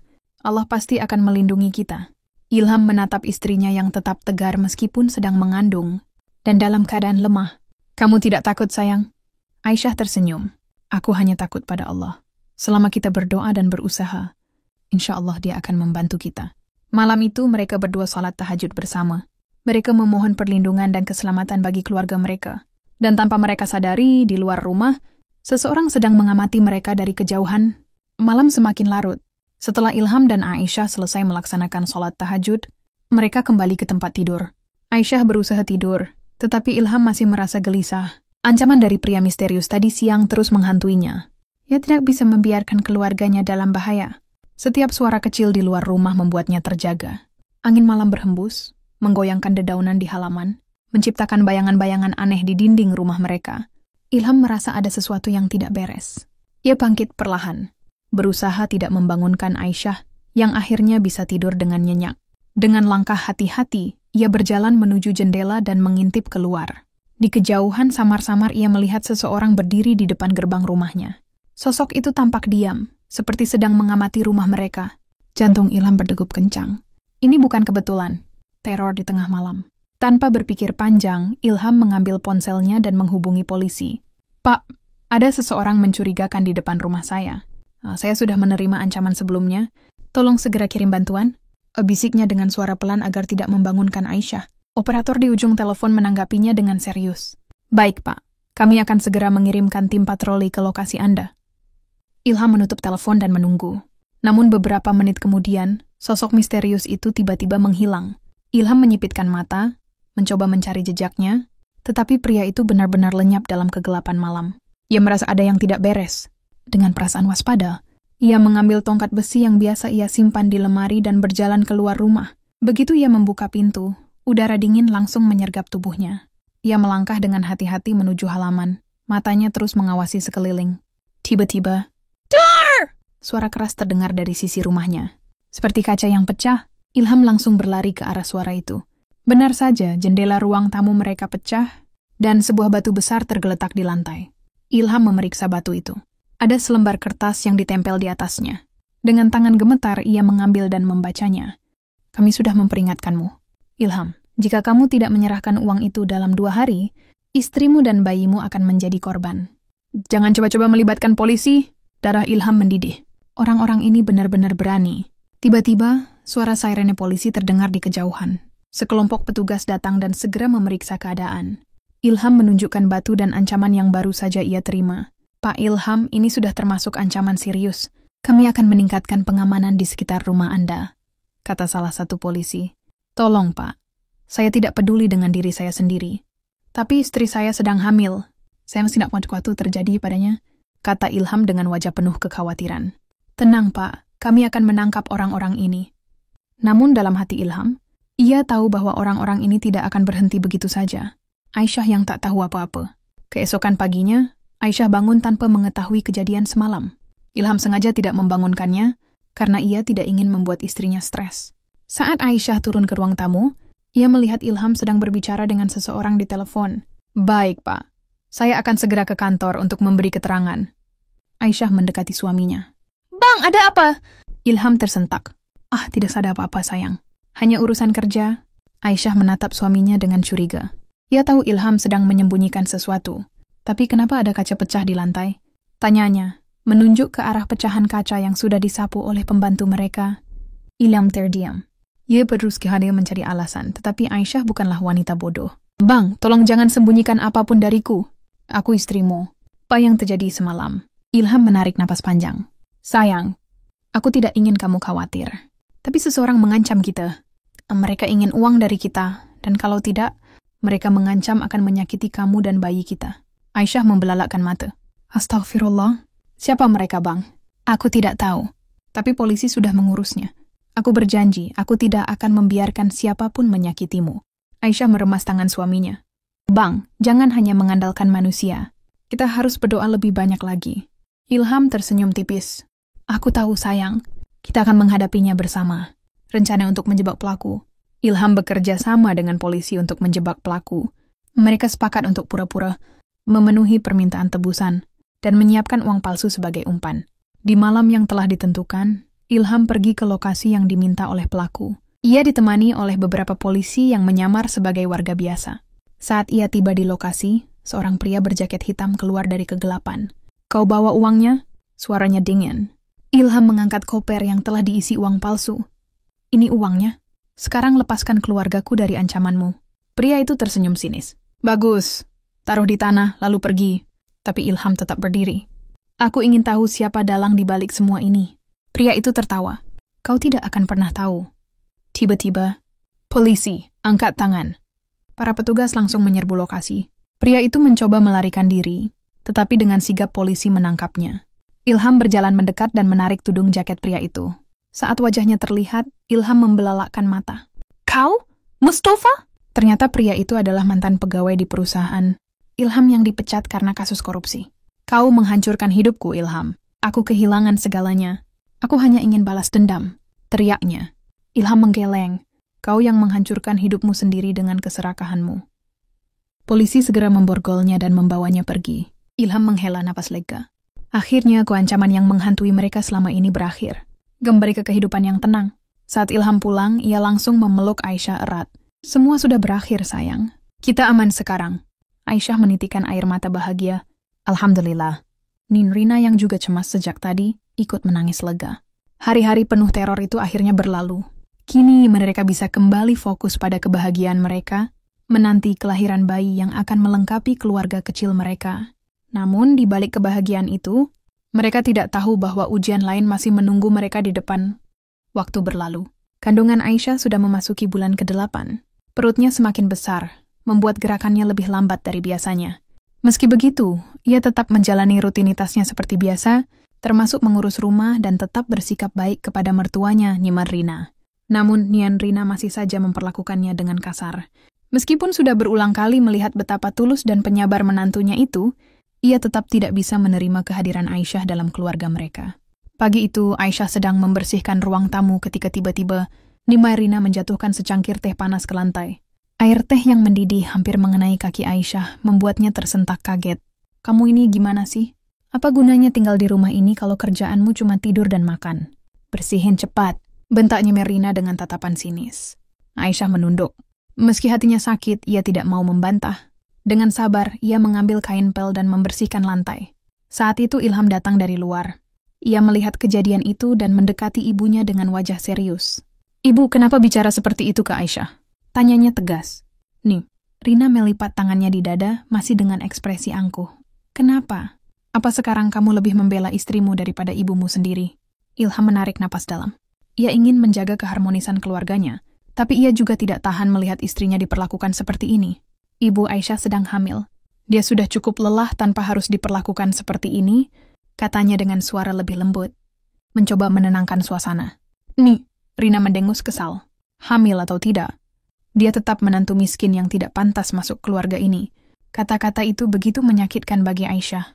Allah pasti akan melindungi kita. Ilham menatap istrinya yang tetap tegar meskipun sedang mengandung dan dalam keadaan lemah. Kamu tidak takut, sayang? Aisyah tersenyum. Aku hanya takut pada Allah. Selama kita berdoa dan berusaha, insya Allah Dia akan membantu kita. Malam itu mereka berdua salat tahajud bersama. Mereka memohon perlindungan dan keselamatan bagi keluarga mereka. Dan tanpa mereka sadari, di luar rumah, seseorang sedang mengamati mereka dari kejauhan. Malam semakin larut. Setelah Ilham dan Aisyah selesai melaksanakan sholat tahajud, mereka kembali ke tempat tidur. Aisyah berusaha tidur, tetapi Ilham masih merasa gelisah. Ancaman dari pria misterius tadi siang terus menghantuinya. Ia tidak bisa membiarkan keluarganya dalam bahaya. Setiap suara kecil di luar rumah membuatnya terjaga. Angin malam berhembus, menggoyangkan dedaunan di halaman, menciptakan bayangan-bayangan aneh di dinding rumah mereka. Ilham merasa ada sesuatu yang tidak beres. Ia bangkit perlahan, berusaha tidak membangunkan Aisyah, yang akhirnya bisa tidur dengan nyenyak. Dengan langkah hati-hati, ia berjalan menuju jendela dan mengintip keluar. Di kejauhan samar-samar ia melihat seseorang berdiri di depan gerbang rumahnya. Sosok itu tampak diam, seperti sedang mengamati rumah mereka. Jantung Ilham berdegup kencang. Ini bukan kebetulan. Teror di tengah malam. Tanpa berpikir panjang, Ilham mengambil ponselnya dan menghubungi polisi. Pak, ada seseorang mencurigakan di depan rumah saya. Saya sudah menerima ancaman sebelumnya. Tolong segera kirim bantuan. Bisiknya dengan suara pelan agar tidak membangunkan Aisyah. Operator di ujung telepon menanggapinya dengan serius. Baik, Pak. Kami akan segera mengirimkan tim patroli ke lokasi Anda. Ilham menutup telepon dan menunggu. Namun beberapa menit kemudian, sosok misterius itu tiba-tiba menghilang. Ilham menyipitkan mata, mencoba mencari jejaknya, tetapi pria itu benar-benar lenyap dalam kegelapan malam. Ia merasa ada yang tidak beres. Dengan perasaan waspada, ia mengambil tongkat besi yang biasa ia simpan di lemari dan berjalan keluar rumah. Begitu ia membuka pintu, udara dingin langsung menyergap tubuhnya. Ia melangkah dengan hati-hati menuju halaman, matanya terus mengawasi sekeliling. Tiba-tiba, "Door!" Suara keras terdengar dari sisi rumahnya. Seperti kaca yang pecah, Ilham langsung berlari ke arah suara itu. Benar saja, jendela ruang tamu mereka pecah, dan sebuah batu besar tergeletak di lantai. Ilham memeriksa batu itu. Ada selembar kertas yang ditempel di atasnya. Dengan tangan gemetar, ia mengambil dan membacanya. Kami sudah memperingatkanmu. Ilham, jika kamu tidak menyerahkan uang itu dalam 2 hari, istrimu dan bayimu akan menjadi korban. Jangan coba-coba melibatkan polisi. Darah Ilham mendidih. Orang-orang ini benar-benar berani. Tiba-tiba, suara sirene polisi terdengar di kejauhan. Sekelompok petugas datang dan segera memeriksa keadaan. Ilham menunjukkan batu dan ancaman yang baru saja ia terima. Pak Ilham, ini sudah termasuk ancaman serius. Kami akan meningkatkan pengamanan di sekitar rumah Anda, kata salah satu polisi. Tolong, Pak. Saya tidak peduli dengan diri saya sendiri. Tapi istri saya sedang hamil. Saya masih tidak mau sesuatu terjadi padanya, kata Ilham dengan wajah penuh kekhawatiran. Tenang, Pak, kami akan menangkap orang-orang ini. Namun dalam hati Ilham, ia tahu bahwa orang-orang ini tidak akan berhenti begitu saja. Aisyah yang tak tahu apa-apa. Keesokan paginya, Aisyah bangun tanpa mengetahui kejadian semalam. Ilham sengaja tidak membangunkannya, karena ia tidak ingin membuat istrinya stres. Saat Aisyah turun ke ruang tamu, ia melihat Ilham sedang berbicara dengan seseorang di telepon. Baik, Pak. Saya akan segera ke kantor untuk memberi keterangan. Aisyah mendekati suaminya. Bang, ada apa? Ilham tersentak. Tidak ada apa-apa, sayang. Hanya urusan kerja. Aisyah menatap suaminya dengan curiga. Ia tahu Ilham sedang menyembunyikan sesuatu. Tapi kenapa ada kaca pecah di lantai? Tanyanya, menunjuk ke arah pecahan kaca yang sudah disapu oleh pembantu mereka. Ilham terdiam. Ia berusaha mencari alasan, tetapi Aisyah bukanlah wanita bodoh. Bang, tolong jangan sembunyikan apapun dariku. Aku istrimu. Apa yang terjadi semalam? Ilham menarik napas panjang. Sayang, aku tidak ingin kamu khawatir. Tapi seseorang mengancam kita. Mereka ingin uang dari kita, dan kalau tidak, mereka mengancam akan menyakiti kamu dan bayi kita. Aisyah membelalakkan mata. Astagfirullah. Siapa mereka, Bang? Aku tidak tahu. Tapi polisi sudah mengurusnya. Aku berjanji, aku tidak akan membiarkan siapapun menyakitimu. Aisyah meremas tangan suaminya. Bang, jangan hanya mengandalkan manusia. Kita harus berdoa lebih banyak lagi. Ilham tersenyum tipis. Aku tahu, sayang. Kita akan menghadapinya bersama. Rencana untuk menjebak pelaku. Ilham bekerja sama dengan polisi untuk menjebak pelaku. Mereka sepakat untuk pura-pura memenuhi permintaan tebusan dan menyiapkan uang palsu sebagai umpan. Di malam yang telah ditentukan, Ilham pergi ke lokasi yang diminta oleh pelaku. Ia ditemani oleh beberapa polisi yang menyamar sebagai warga biasa. Saat ia tiba di lokasi, seorang pria berjaket hitam keluar dari kegelapan. Kau bawa uangnya? Suaranya dingin. Ilham mengangkat koper yang telah diisi uang palsu. Ini uangnya. Sekarang lepaskan keluargaku dari ancamanmu. Pria itu tersenyum sinis. Bagus. Taruh di tanah, lalu pergi. Tapi Ilham tetap berdiri. Aku ingin tahu siapa dalang di balik semua ini. Pria itu tertawa. Kau tidak akan pernah tahu. Tiba-tiba, polisi, angkat tangan. Para petugas langsung menyerbu lokasi. Pria itu mencoba melarikan diri, tetapi dengan sigap polisi menangkapnya. Ilham berjalan mendekat dan menarik tudung jaket pria itu. Saat wajahnya terlihat, Ilham membelalakkan mata. Kau? Mustafa? Ternyata pria itu adalah mantan pegawai di perusahaan. Ilham yang dipecat karena kasus korupsi. Kau menghancurkan hidupku, Ilham. Aku kehilangan segalanya. Aku hanya ingin balas dendam. Teriaknya. Ilham menggeleng. Kau yang menghancurkan hidupmu sendiri dengan keserakahanmu. Polisi segera memborgolnya dan membawanya pergi. Ilham menghela napas lega. Akhirnya keancaman yang menghantui mereka selama ini berakhir. Kembali ke kehidupan yang tenang. Saat Ilham pulang, ia langsung memeluk Aisyah erat. Semua sudah berakhir, sayang. Kita aman sekarang. Aisyah menitikkan air mata bahagia. Alhamdulillah. Rina yang juga cemas sejak tadi, ikut menangis lega. Hari-hari penuh teror itu akhirnya berlalu. Kini mereka bisa kembali fokus pada kebahagiaan mereka, menanti kelahiran bayi yang akan melengkapi keluarga kecil mereka. Namun di balik kebahagiaan itu, mereka tidak tahu bahwa ujian lain masih menunggu mereka di depan. Waktu berlalu. Kandungan Aisyah sudah memasuki bulan ke-8. Perutnya semakin besar, membuat gerakannya lebih lambat dari biasanya. Meski begitu, ia tetap menjalani rutinitasnya seperti biasa, termasuk mengurus rumah dan tetap bersikap baik kepada mertuanya, Nyimah Rina. Namun, Nian Rina masih saja memperlakukannya dengan kasar. Meskipun sudah berulang kali melihat betapa tulus dan penyabar menantunya itu, ia tetap tidak bisa menerima kehadiran Aisyah dalam keluarga mereka. Pagi itu, Aisyah sedang membersihkan ruang tamu ketika tiba-tiba Nyimah Rina menjatuhkan secangkir teh panas ke lantai. Air teh yang mendidih hampir mengenai kaki Aisyah membuatnya tersentak kaget. Kamu ini gimana sih? Apa gunanya tinggal di rumah ini kalau kerjaanmu cuma tidur dan makan? Bersihin cepat. Bentaknya Merina dengan tatapan sinis. Aisyah menunduk. Meski hatinya sakit, ia tidak mau membantah. Dengan sabar, ia mengambil kain pel dan membersihkan lantai. Saat itu Ilham datang dari luar. Ia melihat kejadian itu dan mendekati ibunya dengan wajah serius. Ibu, kenapa bicara seperti itu ke Aisyah? Tanyanya tegas. Nih, Rina melipat tangannya di dada masih dengan ekspresi angkuh. Kenapa? Apa sekarang kamu lebih membela istrimu daripada ibumu sendiri? Ilham menarik napas dalam. Ia ingin menjaga keharmonisan keluarganya, tapi ia juga tidak tahan melihat istrinya diperlakukan seperti ini. Ibu Aisyah sedang hamil. Dia sudah cukup lelah tanpa harus diperlakukan seperti ini, katanya dengan suara lebih lembut. mencoba menenangkan suasana. Nih, Rina mendengus kesal. Hamil atau tidak, dia tetap menantu miskin yang tidak pantas masuk keluarga ini. Kata-kata itu begitu menyakitkan bagi Aisyah.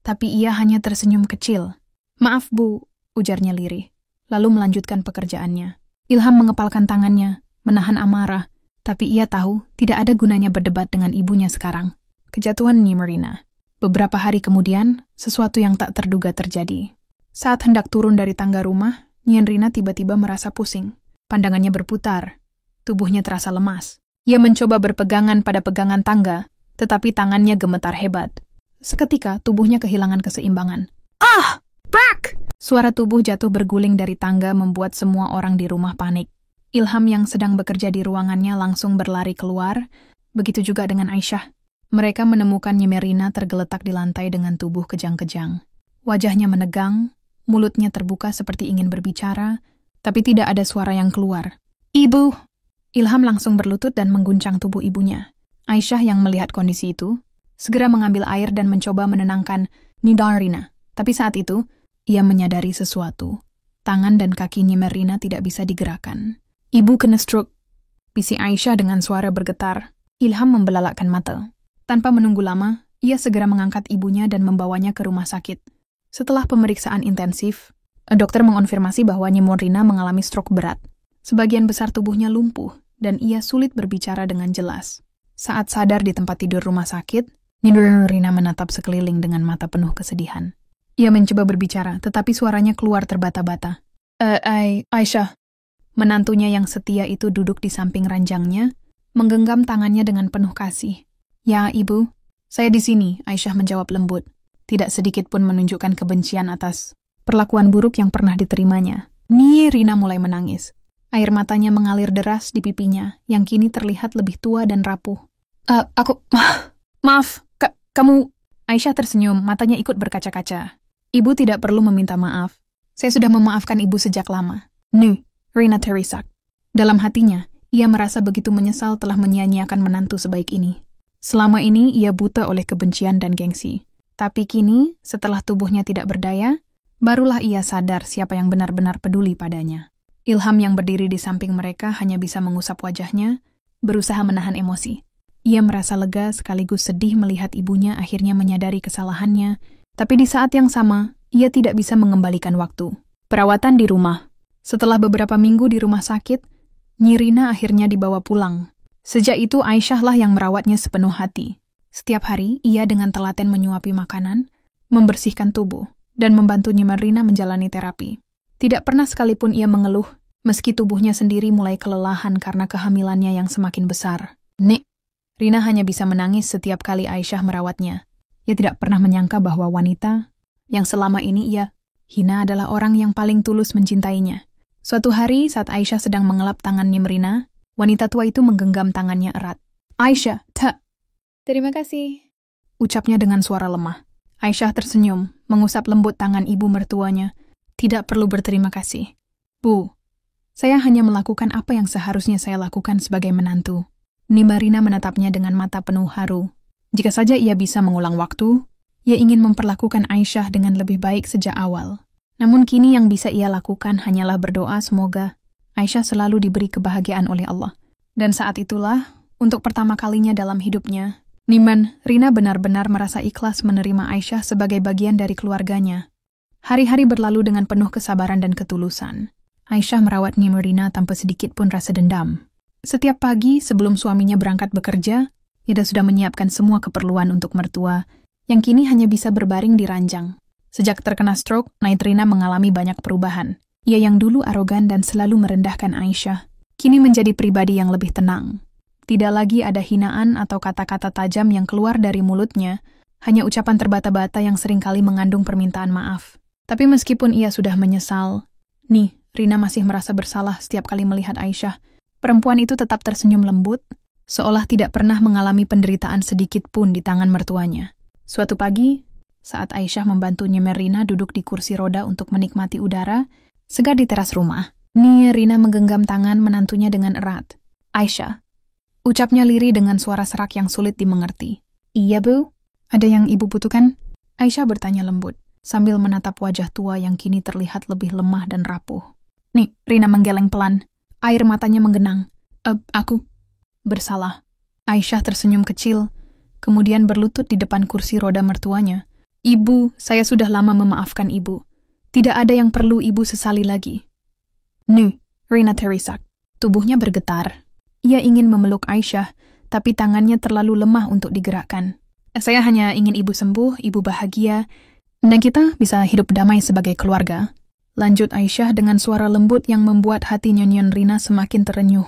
Tapi ia hanya tersenyum kecil. Maaf Bu, ujarnya lirih, lalu melanjutkan pekerjaannya. Ilham mengepalkan tangannya, menahan amarah, tapi ia tahu tidak ada gunanya berdebat dengan ibunya sekarang. Kejatuhan Nimerina. Beberapa hari kemudian, sesuatu yang tak terduga terjadi. Saat hendak turun dari tangga rumah, Rina tiba-tiba merasa pusing. Pandangannya berputar, tubuhnya terasa lemas. Ia mencoba berpegangan pada pegangan tangga, tetapi tangannya gemetar hebat. Seketika, tubuhnya kehilangan keseimbangan. Ah! Brak! Suara tubuh jatuh berguling dari tangga membuat semua orang di rumah panik. Ilham yang sedang bekerja di ruangannya langsung berlari keluar, begitu juga dengan Aisyah. Mereka menemukan Nimerina tergeletak di lantai dengan tubuh kejang-kejang. Wajahnya menegang, mulutnya terbuka seperti ingin berbicara, tapi tidak ada suara yang keluar. Ibu! Ilham langsung berlutut dan mengguncang tubuh ibunya. Aisyah yang melihat kondisi itu, segera mengambil air dan mencoba menenangkan Nimerina. Tapi saat itu, ia menyadari sesuatu. Tangan dan kaki Nimerina tidak bisa digerakkan. Ibu kena stroke, bisik Aisyah dengan suara bergetar. Ilham membelalakkan mata. Tanpa menunggu lama, ia segera mengangkat ibunya dan membawanya ke rumah sakit. Setelah pemeriksaan intensif, dokter mengonfirmasi bahwa Nimerina mengalami stroke berat. Sebagian besar tubuhnya lumpuh, dan ia sulit berbicara dengan jelas. Saat sadar di tempat tidur rumah sakit, Nimerina menatap sekeliling dengan mata penuh kesedihan. Ia mencoba berbicara, tetapi suaranya keluar terbata-bata. Aisyah. Menantunya yang setia itu duduk di samping ranjangnya, menggenggam tangannya dengan penuh kasih. Ya, Ibu. Saya di sini, Aisyah menjawab lembut. Tidak sedikit pun menunjukkan kebencian atas perlakuan buruk yang pernah diterimanya. Rina mulai menangis. Air matanya mengalir deras di pipinya, yang kini terlihat lebih tua dan rapuh. Maaf, kamu... Aisyah tersenyum, matanya ikut berkaca-kaca. Ibu tidak perlu meminta maaf. Saya sudah memaafkan ibu sejak lama. Rina terisak. Dalam hatinya, ia merasa begitu menyesal telah menyia-nyiakan menantu sebaik ini. Selama ini ia buta oleh kebencian dan gengsi. Tapi kini, setelah tubuhnya tidak berdaya, barulah ia sadar siapa yang benar-benar peduli padanya. Ilham yang berdiri di samping mereka hanya bisa mengusap wajahnya, berusaha menahan emosi. Ia merasa lega sekaligus sedih melihat ibunya akhirnya menyadari kesalahannya, tapi di saat yang sama, ia tidak bisa mengembalikan waktu. Perawatan di rumah. Setelah beberapa minggu di rumah sakit, Rina akhirnya dibawa pulang. Sejak itu Aisyah lah yang merawatnya sepenuh hati. Setiap hari, ia dengan telaten menyuapi makanan, membersihkan tubuh, dan membantu Nimerina menjalani terapi. Tidak pernah sekalipun ia mengeluh, meski tubuhnya sendiri mulai kelelahan karena kehamilannya yang semakin besar. Rina hanya bisa menangis setiap kali Aisyah merawatnya. Ia tidak pernah menyangka bahwa wanita yang selama ini ia hina adalah orang yang paling tulus mencintainya. Suatu hari, saat Aisyah sedang mengelap tangan Nimerina, wanita tua itu menggenggam tangannya erat. Aisyah, terima kasih, ucapnya dengan suara lemah. Aisyah tersenyum, mengusap lembut tangan ibu mertuanya. Tidak perlu berterima kasih. Bu, saya hanya melakukan apa yang seharusnya saya lakukan sebagai menantu. Nimerina menatapnya dengan mata penuh haru. Jika saja ia bisa mengulang waktu, ia ingin memperlakukan Aisyah dengan lebih baik sejak awal. Namun kini yang bisa ia lakukan hanyalah berdoa semoga Aisyah selalu diberi kebahagiaan oleh Allah. Dan saat itulah, untuk pertama kalinya dalam hidupnya, Rina benar-benar merasa ikhlas menerima Aisyah sebagai bagian dari keluarganya. Hari-hari berlalu dengan penuh kesabaran dan ketulusan. Aisyah merawat Nimerina tanpa sedikit pun rasa dendam. Setiap pagi sebelum suaminya berangkat bekerja, ia sudah menyiapkan semua keperluan untuk mertua, yang kini hanya bisa berbaring di ranjang. Sejak terkena stroke, Rina mengalami banyak perubahan. Ia yang dulu arogan dan selalu merendahkan Aisyah, kini menjadi pribadi yang lebih tenang. Tidak lagi ada hinaan atau kata-kata tajam yang keluar dari mulutnya, hanya ucapan terbata-bata yang seringkali mengandung permintaan maaf. Tapi meskipun ia sudah menyesal, Rina masih merasa bersalah setiap kali melihat Aisyah. Perempuan itu tetap tersenyum lembut, seolah tidak pernah mengalami penderitaan sedikit pun di tangan mertuanya. Suatu pagi, saat Aisyah membantu Nimerina duduk di kursi roda untuk menikmati udara, segar di teras rumah, Rina menggenggam tangan menantunya dengan erat. Aisyah, ucapnya lirih dengan suara serak yang sulit dimengerti. Iya, Bu? Ada yang Ibu butuhkan? Aisyah bertanya lembut. sambil menatap wajah tua yang kini terlihat lebih lemah dan rapuh. "Nih," Rina menggeleng pelan. Air matanya menggenang. Aku bersalah." Aisyah tersenyum kecil, kemudian berlutut di depan kursi roda mertuanya. "Ibu, saya sudah lama memaafkan ibu. Tidak ada yang perlu ibu sesali lagi." "Nih," Rina terisak. Tubuhnya bergetar. Ia ingin memeluk Aisyah, tapi tangannya terlalu lemah untuk digerakkan. "Saya hanya ingin ibu sembuh, ibu bahagia, dan kita bisa hidup damai sebagai keluarga," lanjut Aisyah dengan suara lembut yang membuat hati Nyonya Rina semakin terenyuh.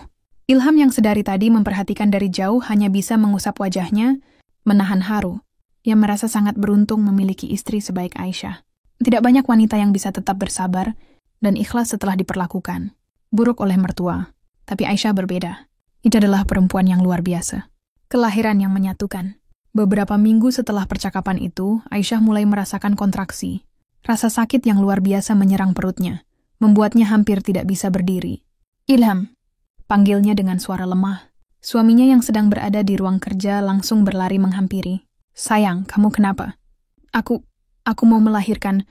Ilham yang sedari tadi memperhatikan dari jauh hanya bisa mengusap wajahnya, menahan haru. Ia merasa sangat beruntung memiliki istri sebaik Aisyah. Tidak banyak wanita yang bisa tetap bersabar dan ikhlas setelah diperlakukan buruk oleh mertua. Tapi Aisyah berbeda. Itu adalah perempuan yang luar biasa. Kelahiran yang menyatukan. Beberapa minggu setelah percakapan itu, Aisyah mulai merasakan kontraksi. Rasa sakit yang luar biasa menyerang perutnya, membuatnya hampir tidak bisa berdiri. "Ilham," panggilnya dengan suara lemah. Suaminya yang sedang berada di ruang kerja langsung berlari menghampiri. "Sayang, kamu kenapa?" Aku mau melahirkan,"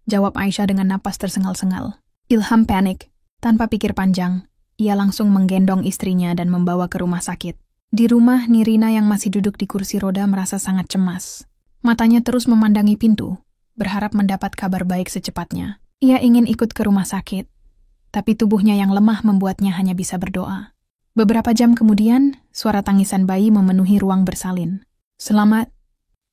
jawab Aisyah dengan napas tersengal-sengal. Ilham panik. Tanpa pikir panjang, ia langsung menggendong istrinya dan membawa ke rumah sakit. Di rumah, Nirina yang masih duduk di kursi roda merasa sangat cemas. Matanya terus memandangi pintu, berharap mendapat kabar baik secepatnya. Ia ingin ikut ke rumah sakit, tapi tubuhnya yang lemah membuatnya hanya bisa berdoa. Beberapa jam kemudian, suara tangisan bayi memenuhi ruang bersalin. "Selamat,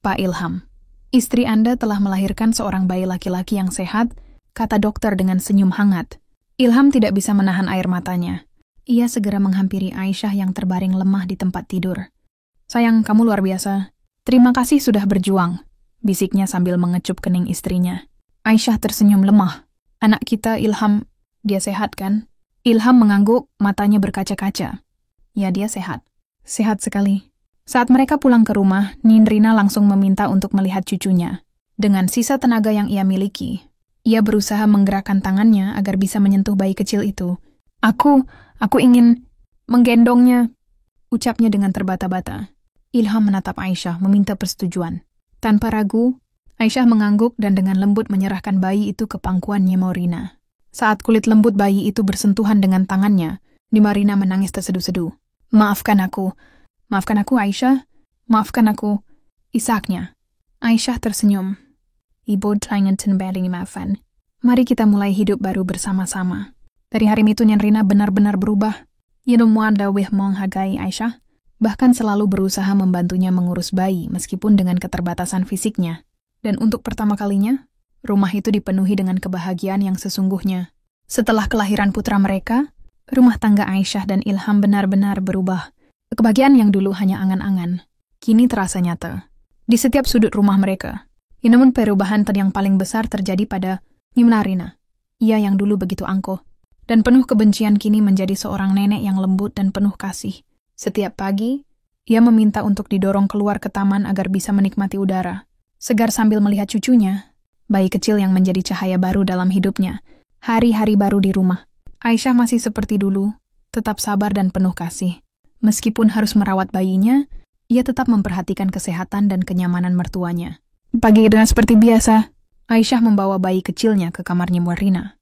Pak Ilham. Istri Anda telah melahirkan seorang bayi laki-laki yang sehat," kata dokter dengan senyum hangat. Ilham tidak bisa menahan air matanya. Ia segera menghampiri Aisyah yang terbaring lemah di tempat tidur. "Sayang, kamu luar biasa. Terima kasih sudah berjuang," bisiknya sambil mengecup kening istrinya. Aisyah tersenyum lemah. "Anak kita, Ilham, dia sehat kan?" Ilham mengangguk, matanya berkaca-kaca. "Ya, dia sehat. Sehat sekali." Saat mereka pulang ke rumah, Nirina langsung meminta untuk melihat cucunya. Dengan sisa tenaga yang ia miliki, ia berusaha menggerakkan tangannya agar bisa menyentuh bayi kecil itu. Aku ingin menggendongnya," ucapnya dengan terbata-bata. Ilham menatap Aisyah, meminta persetujuan. Tanpa ragu, Aisyah mengangguk dan dengan lembut menyerahkan bayi itu ke pangkuan Nirina. Saat kulit lembut bayi itu bersentuhan dengan tangannya, Nirina menangis terseduh-seduh. Maafkan aku, Aisyah. Maafkan aku." Isaknya. Aisyah tersenyum. "Ibu ingin kembali maafkan. Mari kita mulai hidup baru bersama-sama." Dari hari itu Nirina benar-benar berubah. Ia lebih menghargai Aisyah, bahkan selalu berusaha membantunya mengurus bayi meskipun dengan keterbatasan fisiknya. Dan untuk pertama kalinya, rumah itu dipenuhi dengan kebahagiaan yang sesungguhnya. Setelah kelahiran putra mereka, rumah tangga Aisyah dan Ilham benar-benar berubah. Kebahagiaan yang dulu hanya angan-angan, kini terasa nyata. Di setiap sudut rumah mereka. Namun perubahan yang paling besar terjadi pada Nirina. Ia yang dulu begitu angkuh dan penuh kebencian kini menjadi seorang nenek yang lembut dan penuh kasih. Setiap pagi, ia meminta untuk didorong keluar ke taman agar bisa menikmati udara segar sambil melihat cucunya, bayi kecil yang menjadi cahaya baru dalam hidupnya. Hari-hari baru di rumah. Aisyah masih seperti dulu, tetap sabar dan penuh kasih. Meskipun harus merawat bayinya, ia tetap memperhatikan kesehatan dan kenyamanan mertuanya. Pagi dengan seperti biasa, Aisyah membawa bayi kecilnya ke kamarnya Nirina.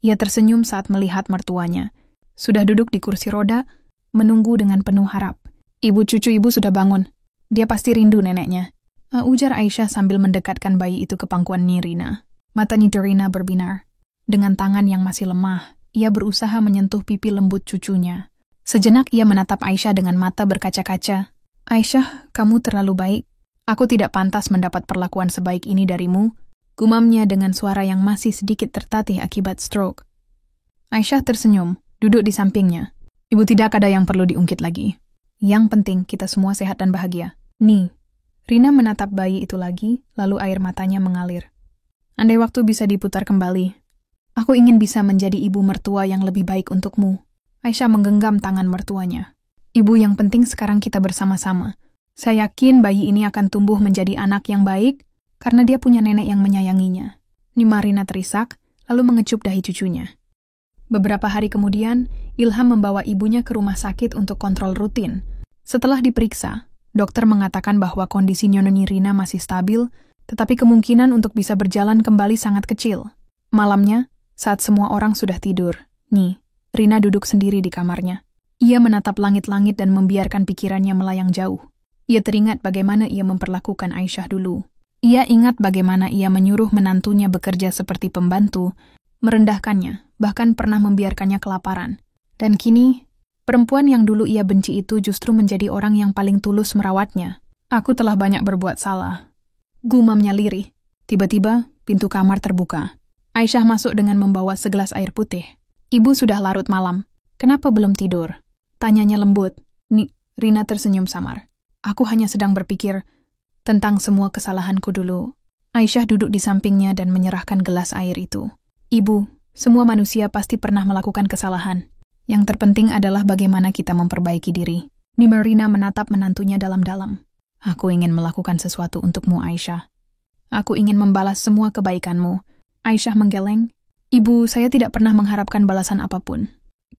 Ia tersenyum saat melihat mertuanya. Sudah duduk di kursi roda, menunggu dengan penuh harap. "Ibu, cucu ibu sudah bangun. Dia pasti rindu neneknya," ujar Aisyah sambil mendekatkan bayi itu ke pangkuan Nirina. Mata Nirina berbinar. Dengan tangan yang masih lemah, ia berusaha menyentuh pipi lembut cucunya. Sejenak ia menatap Aisyah dengan mata berkaca-kaca. "Aisyah, kamu terlalu baik. Aku tidak pantas mendapat perlakuan sebaik ini darimu," gumamnya dengan suara yang masih sedikit tertatih akibat stroke. Aisyah tersenyum, duduk di sampingnya. "Ibu, tidak ada yang perlu diungkit lagi. Yang penting kita semua sehat dan bahagia." "Nih." Rina menatap bayi itu lagi, lalu air matanya mengalir. "Andai waktu bisa diputar kembali, aku ingin bisa menjadi ibu mertua yang lebih baik untukmu." Aisyah menggenggam tangan mertuanya. "Ibu, yang penting sekarang kita bersama-sama. Saya yakin bayi ini akan tumbuh menjadi anak yang baik, karena dia punya nenek yang menyayanginya." Nirina terisak, lalu mengecup dahi cucunya. Beberapa hari kemudian, Ilham membawa ibunya ke rumah sakit untuk kontrol rutin. Setelah diperiksa, dokter mengatakan bahwa kondisi Nyonya Nirina masih stabil tetapi kemungkinan untuk bisa berjalan kembali sangat kecil. Malamnya, saat semua orang sudah tidur, Rina duduk sendiri di kamarnya. Ia menatap langit-langit dan membiarkan pikirannya melayang jauh. Ia teringat bagaimana ia memperlakukan Aisyah dulu. Ia ingat bagaimana ia menyuruh menantunya bekerja seperti pembantu, merendahkannya, bahkan pernah membiarkannya kelaparan. Dan kini, perempuan yang dulu ia benci itu justru menjadi orang yang paling tulus merawatnya. Aku telah banyak berbuat salah. Gumamnya lirih. Tiba-tiba, pintu kamar terbuka. Aisyah masuk dengan membawa segelas air putih. Ibu sudah larut malam. Kenapa belum tidur? Tanyanya lembut. Rina tersenyum samar. Aku hanya sedang berpikir tentang semua kesalahanku dulu. Aisyah duduk di sampingnya dan menyerahkan gelas air itu. Ibu, semua manusia pasti pernah melakukan kesalahan. Yang terpenting adalah bagaimana kita memperbaiki diri. Rina menatap menantunya dalam-dalam. Aku ingin melakukan sesuatu untukmu, Aisyah. Aku ingin membalas semua kebaikanmu. Aisyah menggeleng. Ibu, saya tidak pernah mengharapkan balasan apapun.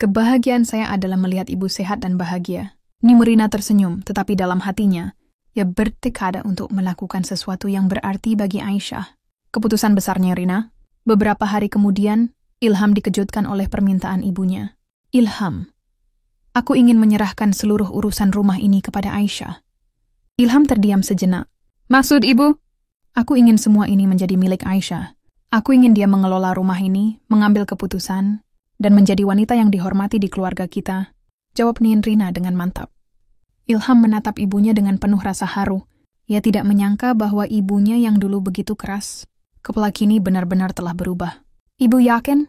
Kebahagiaan saya adalah melihat ibu sehat dan bahagia. Rina tersenyum, tetapi dalam hatinya, ia bertekad untuk melakukan sesuatu yang berarti bagi Aisyah. Keputusan besarnya Rina. Beberapa hari kemudian, Ilham dikejutkan oleh permintaan ibunya. Ilham, aku ingin menyerahkan seluruh urusan rumah ini kepada Aisyah. Ilham terdiam sejenak. Maksud ibu? Aku ingin semua ini menjadi milik Aisyah. Aku ingin dia mengelola rumah ini, mengambil keputusan, dan menjadi wanita yang dihormati di keluarga kita. Jawab Rina dengan mantap. Ilham menatap ibunya dengan penuh rasa haru. Ia tidak menyangka bahwa ibunya yang dulu begitu keras, kepala kini benar-benar telah berubah. Ibu yakin?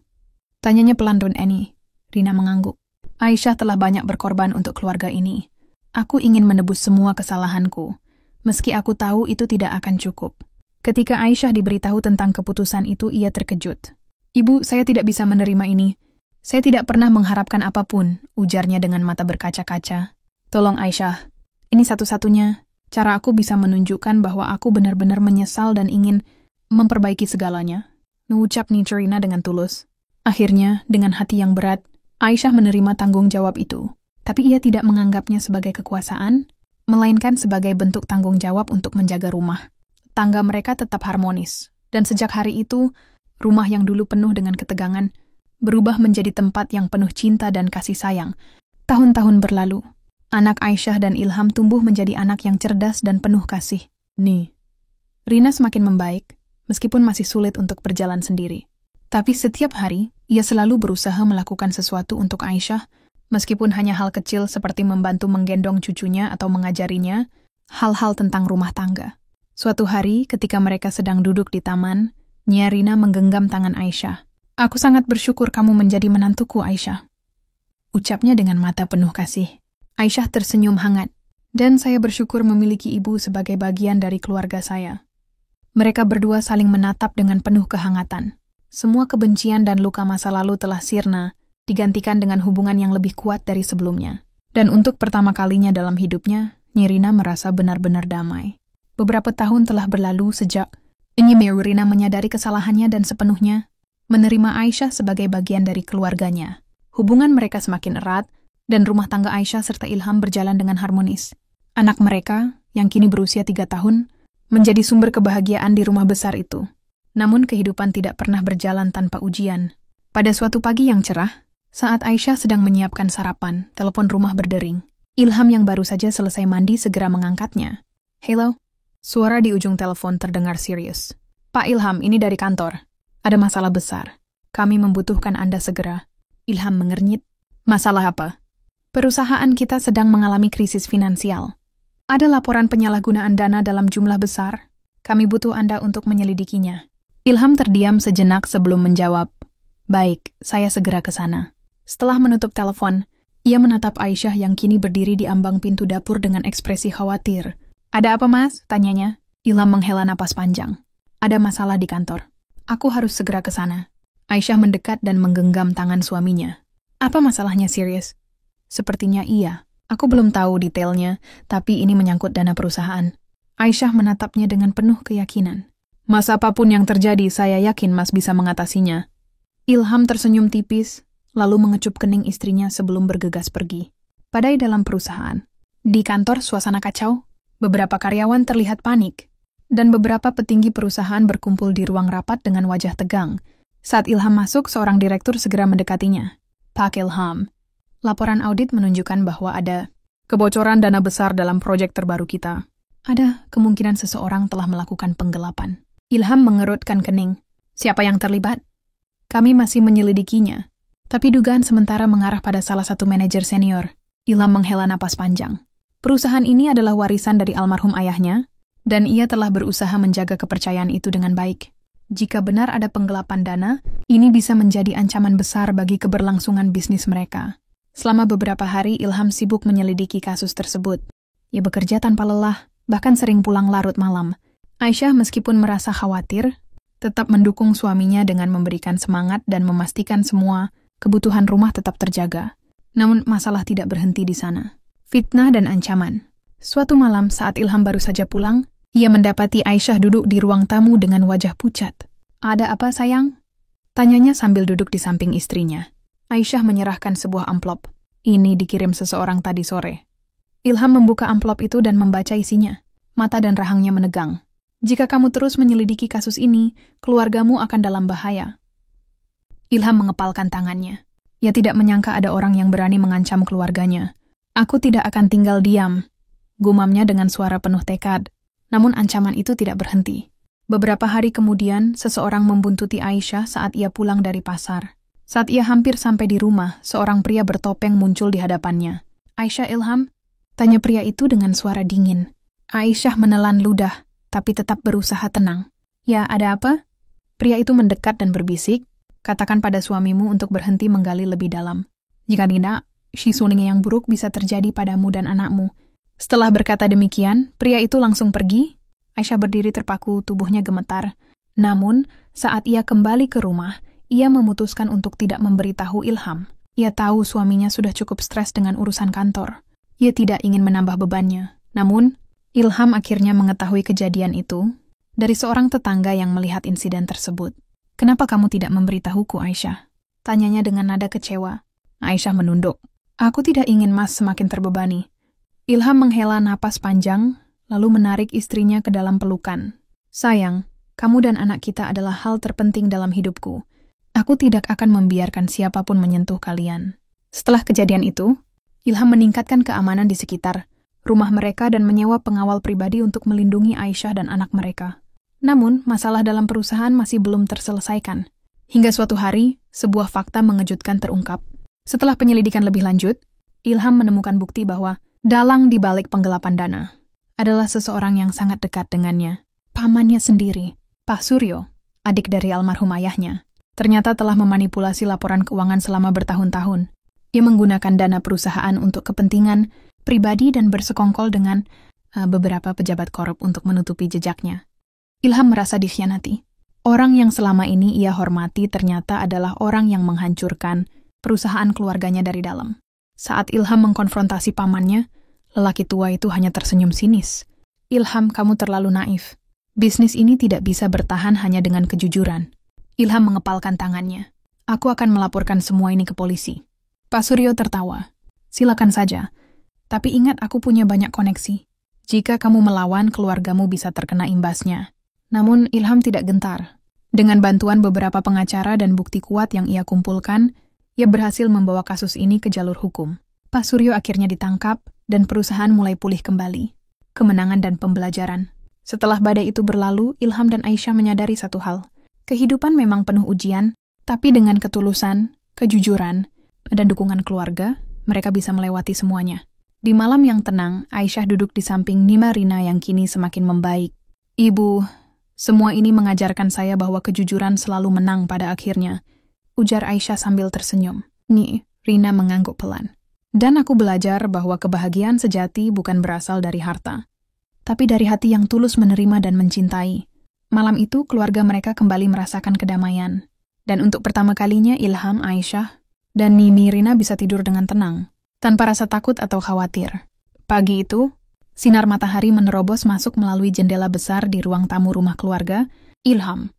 Tanyanya pelan dan Eni. Rina mengangguk. Aisyah telah banyak berkorban untuk keluarga ini. Aku ingin menebus semua kesalahanku, meski aku tahu itu tidak akan cukup. Ketika Aisyah diberitahu tentang keputusan itu, ia terkejut. Ibu, saya tidak bisa menerima ini. Saya tidak pernah mengharapkan apapun, ujarnya dengan mata berkaca-kaca. Tolong Aisyah, ini satu-satunya cara aku bisa menunjukkan bahwa aku benar-benar menyesal dan ingin memperbaiki segalanya. Mengucap Rina dengan tulus. Akhirnya, dengan hati yang berat, Aisyah menerima tanggung jawab itu. Tapi ia tidak menganggapnya sebagai kekuasaan, melainkan sebagai bentuk tanggung jawab untuk menjaga rumah. Tangga mereka tetap harmonis. Dan sejak hari itu, rumah yang dulu penuh dengan ketegangan berubah menjadi tempat yang penuh cinta dan kasih sayang. Tahun-tahun berlalu, anak Aisyah dan Ilham tumbuh menjadi anak yang cerdas dan penuh kasih. Rina semakin membaik, meskipun masih sulit untuk berjalan sendiri. Tapi setiap hari, ia selalu berusaha melakukan sesuatu untuk Aisyah, meskipun hanya hal kecil seperti membantu menggendong cucunya atau mengajarinya hal-hal tentang rumah tangga. Suatu hari, ketika mereka sedang duduk di taman, Rina menggenggam tangan Aisyah. Aku sangat bersyukur kamu menjadi menantuku, Aisyah. Ucapnya dengan mata penuh kasih. Aisyah tersenyum hangat. Dan saya bersyukur memiliki ibu sebagai bagian dari keluarga saya. Mereka berdua saling menatap dengan penuh kehangatan. Semua kebencian dan luka masa lalu telah sirna, digantikan dengan hubungan yang lebih kuat dari sebelumnya. Dan untuk pertama kalinya dalam hidupnya, Rina merasa benar-benar damai. Beberapa tahun telah berlalu sejak Rina menyadari kesalahannya dan sepenuhnya menerima Aisyah sebagai bagian dari keluarganya. Hubungan mereka semakin erat, dan rumah tangga Aisyah serta Ilham berjalan dengan harmonis. Anak mereka, yang kini berusia 3 tahun, menjadi sumber kebahagiaan di rumah besar itu. Namun kehidupan tidak pernah berjalan tanpa ujian. Pada suatu pagi yang cerah, saat Aisyah sedang menyiapkan sarapan, telepon rumah berdering. Ilham yang baru saja selesai mandi segera mengangkatnya. Halo? Suara di ujung telepon terdengar serius. Pak Ilham, ini dari kantor. Ada masalah besar. Kami membutuhkan Anda segera. Ilham mengernyit. Masalah apa? Perusahaan kita sedang mengalami krisis finansial. Ada laporan penyalahgunaan dana dalam jumlah besar. Kami butuh Anda untuk menyelidikinya. Ilham terdiam sejenak sebelum menjawab. Baik, saya segera ke sana. Setelah menutup telepon, ia menatap Aisyah yang kini berdiri di ambang pintu dapur dengan ekspresi khawatir. Ada apa, Mas? Tanyanya. Ilham menghela napas panjang. Ada masalah di kantor. Aku harus segera ke sana. Aisyah mendekat dan menggenggam tangan suaminya. Apa masalahnya, serius? Sepertinya iya. Aku belum tahu detailnya, tapi ini menyangkut dana perusahaan. Aisyah menatapnya dengan penuh keyakinan. Mas, apapun yang terjadi, saya yakin Mas bisa mengatasinya. Ilham tersenyum tipis, lalu mengecup kening istrinya sebelum bergegas pergi. Badai dalam perusahaan. Di kantor suasana kacau, beberapa karyawan terlihat panik. dan beberapa petinggi perusahaan berkumpul di ruang rapat dengan wajah tegang. Saat Ilham masuk, seorang direktur segera mendekatinya. Pak Ilham, laporan audit menunjukkan bahwa ada kebocoran dana besar dalam proyek terbaru kita. Ada kemungkinan seseorang telah melakukan penggelapan. Ilham mengerutkan kening. Siapa yang terlibat? Kami masih menyelidikinya. Tapi dugaan sementara mengarah pada salah satu manajer senior. Ilham menghela napas panjang. Perusahaan ini adalah warisan dari almarhum ayahnya, dan ia telah berusaha menjaga kepercayaan itu dengan baik. Jika benar ada penggelapan dana, ini bisa menjadi ancaman besar bagi keberlangsungan bisnis mereka. Selama beberapa hari, Ilham sibuk menyelidiki kasus tersebut. Ia bekerja tanpa lelah, bahkan sering pulang larut malam. Aisyah meskipun merasa khawatir, tetap mendukung suaminya dengan memberikan semangat dan memastikan semua kebutuhan rumah tetap terjaga. Namun masalah tidak berhenti di sana. Fitnah dan ancaman. Suatu malam saat Ilham baru saja pulang, ia mendapati Aisyah duduk di ruang tamu dengan wajah pucat. Ada apa, sayang? Tanyanya sambil duduk di samping istrinya. Aisyah menyerahkan sebuah amplop. Ini dikirim seseorang tadi sore. Ilham membuka amplop itu dan membaca isinya. Mata dan rahangnya menegang. Jika kamu terus menyelidiki kasus ini, keluargamu akan dalam bahaya. Ilham mengepalkan tangannya. Ia tidak menyangka ada orang yang berani mengancam keluarganya. Aku tidak akan tinggal diam, gumamnya dengan suara penuh tekad. Namun ancaman itu tidak berhenti. Beberapa hari kemudian, seseorang membuntuti Aisyah saat ia pulang dari pasar. Saat ia hampir sampai di rumah, seorang pria bertopeng muncul di hadapannya. Aisyah, Ilham? Tanya pria itu dengan suara dingin. Aisyah menelan ludah, tapi tetap berusaha tenang. Ya, ada apa? Pria itu mendekat dan berbisik, katakan pada suamimu untuk berhenti menggali lebih dalam. Jika tidak, shisuning yang buruk bisa terjadi padamu dan anakmu. Setelah berkata demikian, pria itu langsung pergi. Aisyah berdiri terpaku, tubuhnya gemetar. Namun, saat ia kembali ke rumah, ia memutuskan untuk tidak memberitahu Ilham. Ia tahu suaminya sudah cukup stres dengan urusan kantor. Ia tidak ingin menambah bebannya. Namun, Ilham akhirnya mengetahui kejadian itu dari seorang tetangga yang melihat insiden tersebut. Kenapa kamu tidak memberitahuku, Aisyah? Tanyanya dengan nada kecewa. Aisyah menunduk. Aku tidak ingin Mas semakin terbebani. Ilham menghela napas panjang, lalu menarik istrinya ke dalam pelukan. Sayang, kamu dan anak kita adalah hal terpenting dalam hidupku. Aku tidak akan membiarkan siapapun menyentuh kalian. Setelah kejadian itu, Ilham meningkatkan keamanan di sekitar rumah mereka dan menyewa pengawal pribadi untuk melindungi Aisyah dan anak mereka. Namun, masalah dalam perusahaan masih belum terselesaikan. Hingga suatu hari, sebuah fakta mengejutkan terungkap. Setelah penyelidikan lebih lanjut, Ilham menemukan bukti bahwa dalang di balik penggelapan dana adalah seseorang yang sangat dekat dengannya. Pamannya sendiri, Pak Suryo, adik dari almarhum ayahnya, ternyata telah memanipulasi laporan keuangan selama bertahun-tahun. Ia menggunakan dana perusahaan untuk kepentingan pribadi dan bersekongkol dengan beberapa pejabat korup untuk menutupi jejaknya. Ilham merasa dikhianati. Orang yang selama ini ia hormati ternyata adalah orang yang menghancurkan perusahaan keluarganya dari dalam. Saat Ilham mengkonfrontasi pamannya, lelaki tua itu hanya tersenyum sinis. Ilham, kamu terlalu naif. Bisnis ini tidak bisa bertahan hanya dengan kejujuran. Ilham mengepalkan tangannya. Aku akan melaporkan semua ini ke polisi. Pak Suryo tertawa. Silakan saja. Tapi ingat aku punya banyak koneksi. Jika kamu melawan, keluargamu bisa terkena imbasnya. Namun Ilham tidak gentar. Dengan bantuan beberapa pengacara dan bukti kuat yang ia kumpulkan, ia berhasil membawa kasus ini ke jalur hukum. Pak Suryo akhirnya ditangkap dan perusahaan mulai pulih kembali. Kemenangan dan pembelajaran. Setelah badai itu berlalu, Ilham dan Aisyah menyadari satu hal. Kehidupan memang penuh ujian, tapi dengan ketulusan, kejujuran, dan dukungan keluarga, mereka bisa melewati semuanya. Di malam yang tenang, Aisyah duduk di samping Nima Rina yang kini semakin membaik. Ibu, semua ini mengajarkan saya bahwa kejujuran selalu menang pada akhirnya. Ujar Aisyah sambil tersenyum. Rina mengangguk pelan. Dan aku belajar bahwa kebahagiaan sejati bukan berasal dari harta, tapi dari hati yang tulus menerima dan mencintai. Malam itu, keluarga mereka kembali merasakan kedamaian. Dan untuk pertama kalinya, Ilham, Aisyah, dan Nimi Rina bisa tidur dengan tenang, tanpa rasa takut atau khawatir. Pagi itu, sinar matahari menerobos masuk melalui jendela besar di ruang tamu rumah keluarga. Ilham.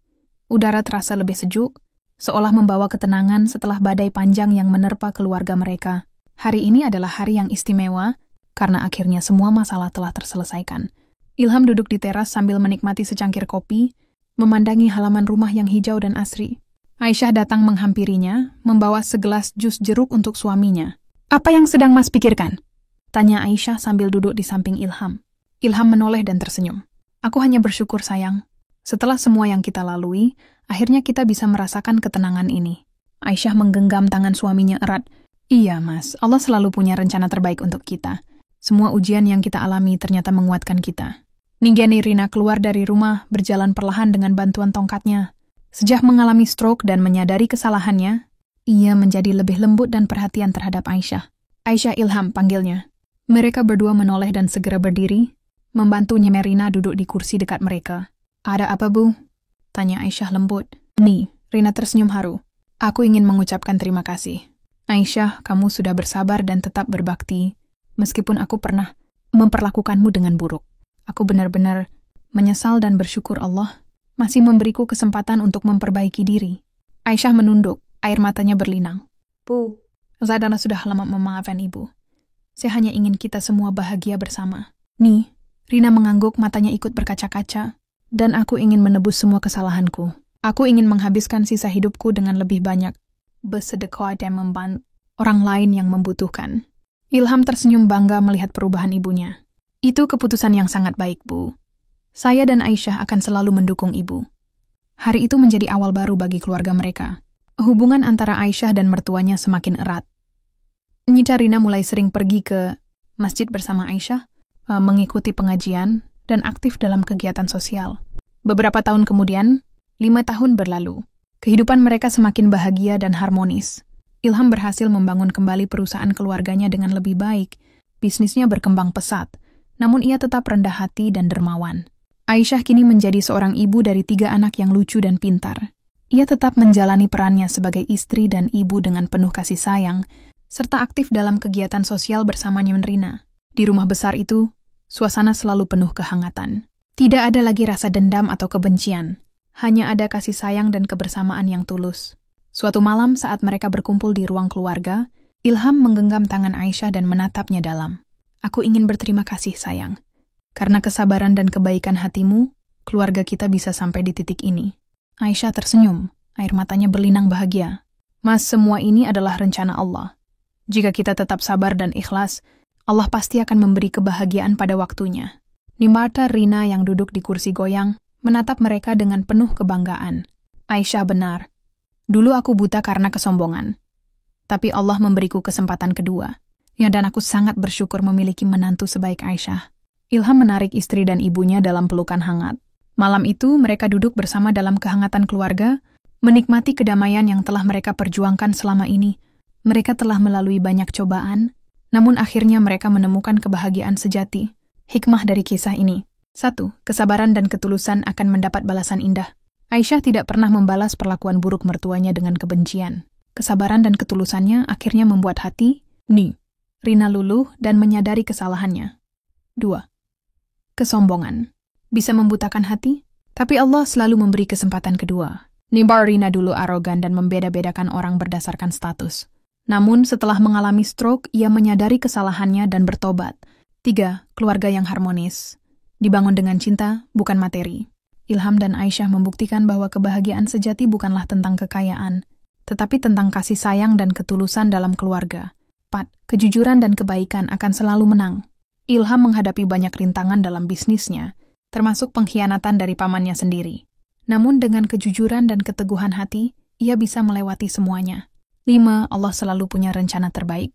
Udara terasa lebih sejuk, seolah membawa ketenangan setelah badai panjang yang menerpa keluarga mereka. Hari ini adalah hari yang istimewa, karena akhirnya semua masalah telah terselesaikan. Ilham duduk di teras sambil menikmati secangkir kopi, memandangi halaman rumah yang hijau dan asri. Aisyah datang menghampirinya, membawa segelas jus jeruk untuk suaminya. "Apa yang sedang Mas pikirkan?" tanya Aisyah sambil duduk di samping Ilham. Ilham menoleh dan tersenyum. "Aku hanya bersyukur, sayang. Setelah semua yang kita lalui, akhirnya kita bisa merasakan ketenangan ini." Aisyah menggenggam tangan suaminya erat. "Iya, Mas. Allah selalu punya rencana terbaik untuk kita. Semua ujian yang kita alami ternyata menguatkan kita." Ninggeni Rina keluar dari rumah, berjalan perlahan dengan bantuan tongkatnya. Sejak mengalami stroke dan menyadari kesalahannya, ia menjadi lebih lembut dan perhatian terhadap Aisyah. "Aisyah, Ilham," panggilnya. Mereka berdua menoleh dan segera berdiri, membantu Rina duduk di kursi dekat mereka. "Ada apa, Bu?" tanya Aisyah lembut. "Nih," Rina tersenyum haru. "Aku ingin mengucapkan terima kasih. Aisyah, kamu sudah bersabar dan tetap berbakti, meskipun aku pernah memperlakukanmu dengan buruk. Aku benar-benar menyesal dan bersyukur Allah masih memberiku kesempatan untuk memperbaiki diri." Aisyah menunduk, air matanya berlinang. "Bu, Zadana sudah lama memaafkan Ibu. Saya hanya ingin kita semua bahagia bersama." "Nih," Rina mengangguk, matanya ikut berkaca-kaca. "Dan aku ingin menebus semua kesalahanku. Aku ingin menghabiskan sisa hidupku dengan lebih banyak bersedekah dan membantu orang lain yang membutuhkan." Ilham tersenyum bangga melihat perubahan ibunya. "Itu keputusan yang sangat baik, Bu. Saya dan Aisyah akan selalu mendukung Ibu." Hari itu menjadi awal baru bagi keluarga mereka. Hubungan antara Aisyah dan mertuanya semakin erat. Nyita Rina mulai sering pergi ke masjid bersama Aisyah, mengikuti pengajian, dan aktif dalam kegiatan sosial. Beberapa tahun kemudian, 5 tahun berlalu. Kehidupan mereka semakin bahagia dan harmonis. Ilham berhasil membangun kembali perusahaan keluarganya dengan lebih baik. Bisnisnya berkembang pesat, namun ia tetap rendah hati dan dermawan. Aisyah kini menjadi seorang ibu dari 3 anak yang lucu dan pintar. Ia tetap menjalani perannya sebagai istri dan ibu dengan penuh kasih sayang, serta aktif dalam kegiatan sosial bersama Rina. Di rumah besar itu, suasana selalu penuh kehangatan. Tidak ada lagi rasa dendam atau kebencian, hanya ada kasih sayang dan kebersamaan yang tulus. Suatu malam saat mereka berkumpul di ruang keluarga, Ilham menggenggam tangan Aisyah dan menatapnya dalam. "Aku ingin berterima kasih, sayang. Karena kesabaran dan kebaikan hatimu, keluarga kita bisa sampai di titik ini." Aisyah tersenyum, air matanya berlinang bahagia. "Mas, semua ini adalah rencana Allah. Jika kita tetap sabar dan ikhlas, Allah pasti akan memberi kebahagiaan pada waktunya." Mata Rina yang duduk di kursi goyang menatap mereka dengan penuh kebanggaan. "Aisyah, benar. Dulu aku buta karena kesombongan. Tapi Allah memberiku kesempatan kedua. Ya, dan aku sangat bersyukur memiliki menantu sebaik Aisyah." Ilham menarik istri dan ibunya dalam pelukan hangat. Malam itu, mereka duduk bersama dalam kehangatan keluarga, menikmati kedamaian yang telah mereka perjuangkan selama ini. Mereka telah melalui banyak cobaan, namun akhirnya mereka menemukan kebahagiaan sejati. Hikmah dari kisah ini. 1. Kesabaran dan ketulusan akan mendapat balasan indah. Aisyah tidak pernah membalas perlakuan buruk mertuanya dengan kebencian. Kesabaran dan ketulusannya akhirnya membuat hati Rina luluh dan menyadari kesalahannya. 2. Kesombongan bisa membutakan hati, tapi Allah selalu memberi kesempatan kedua. Rina dulu arogan dan membeda-bedakan orang berdasarkan status. Namun setelah mengalami stroke, ia menyadari kesalahannya dan bertobat. 3. Keluarga yang harmonis. Dibangun dengan cinta, bukan materi. Ilham dan Aisyah membuktikan bahwa kebahagiaan sejati bukanlah tentang kekayaan, tetapi tentang kasih sayang dan ketulusan dalam keluarga. 4. Kejujuran dan kebaikan akan selalu menang. Ilham menghadapi banyak rintangan dalam bisnisnya, termasuk pengkhianatan dari pamannya sendiri. Namun dengan kejujuran dan keteguhan hati, ia bisa melewati semuanya. 5. Allah selalu punya rencana terbaik.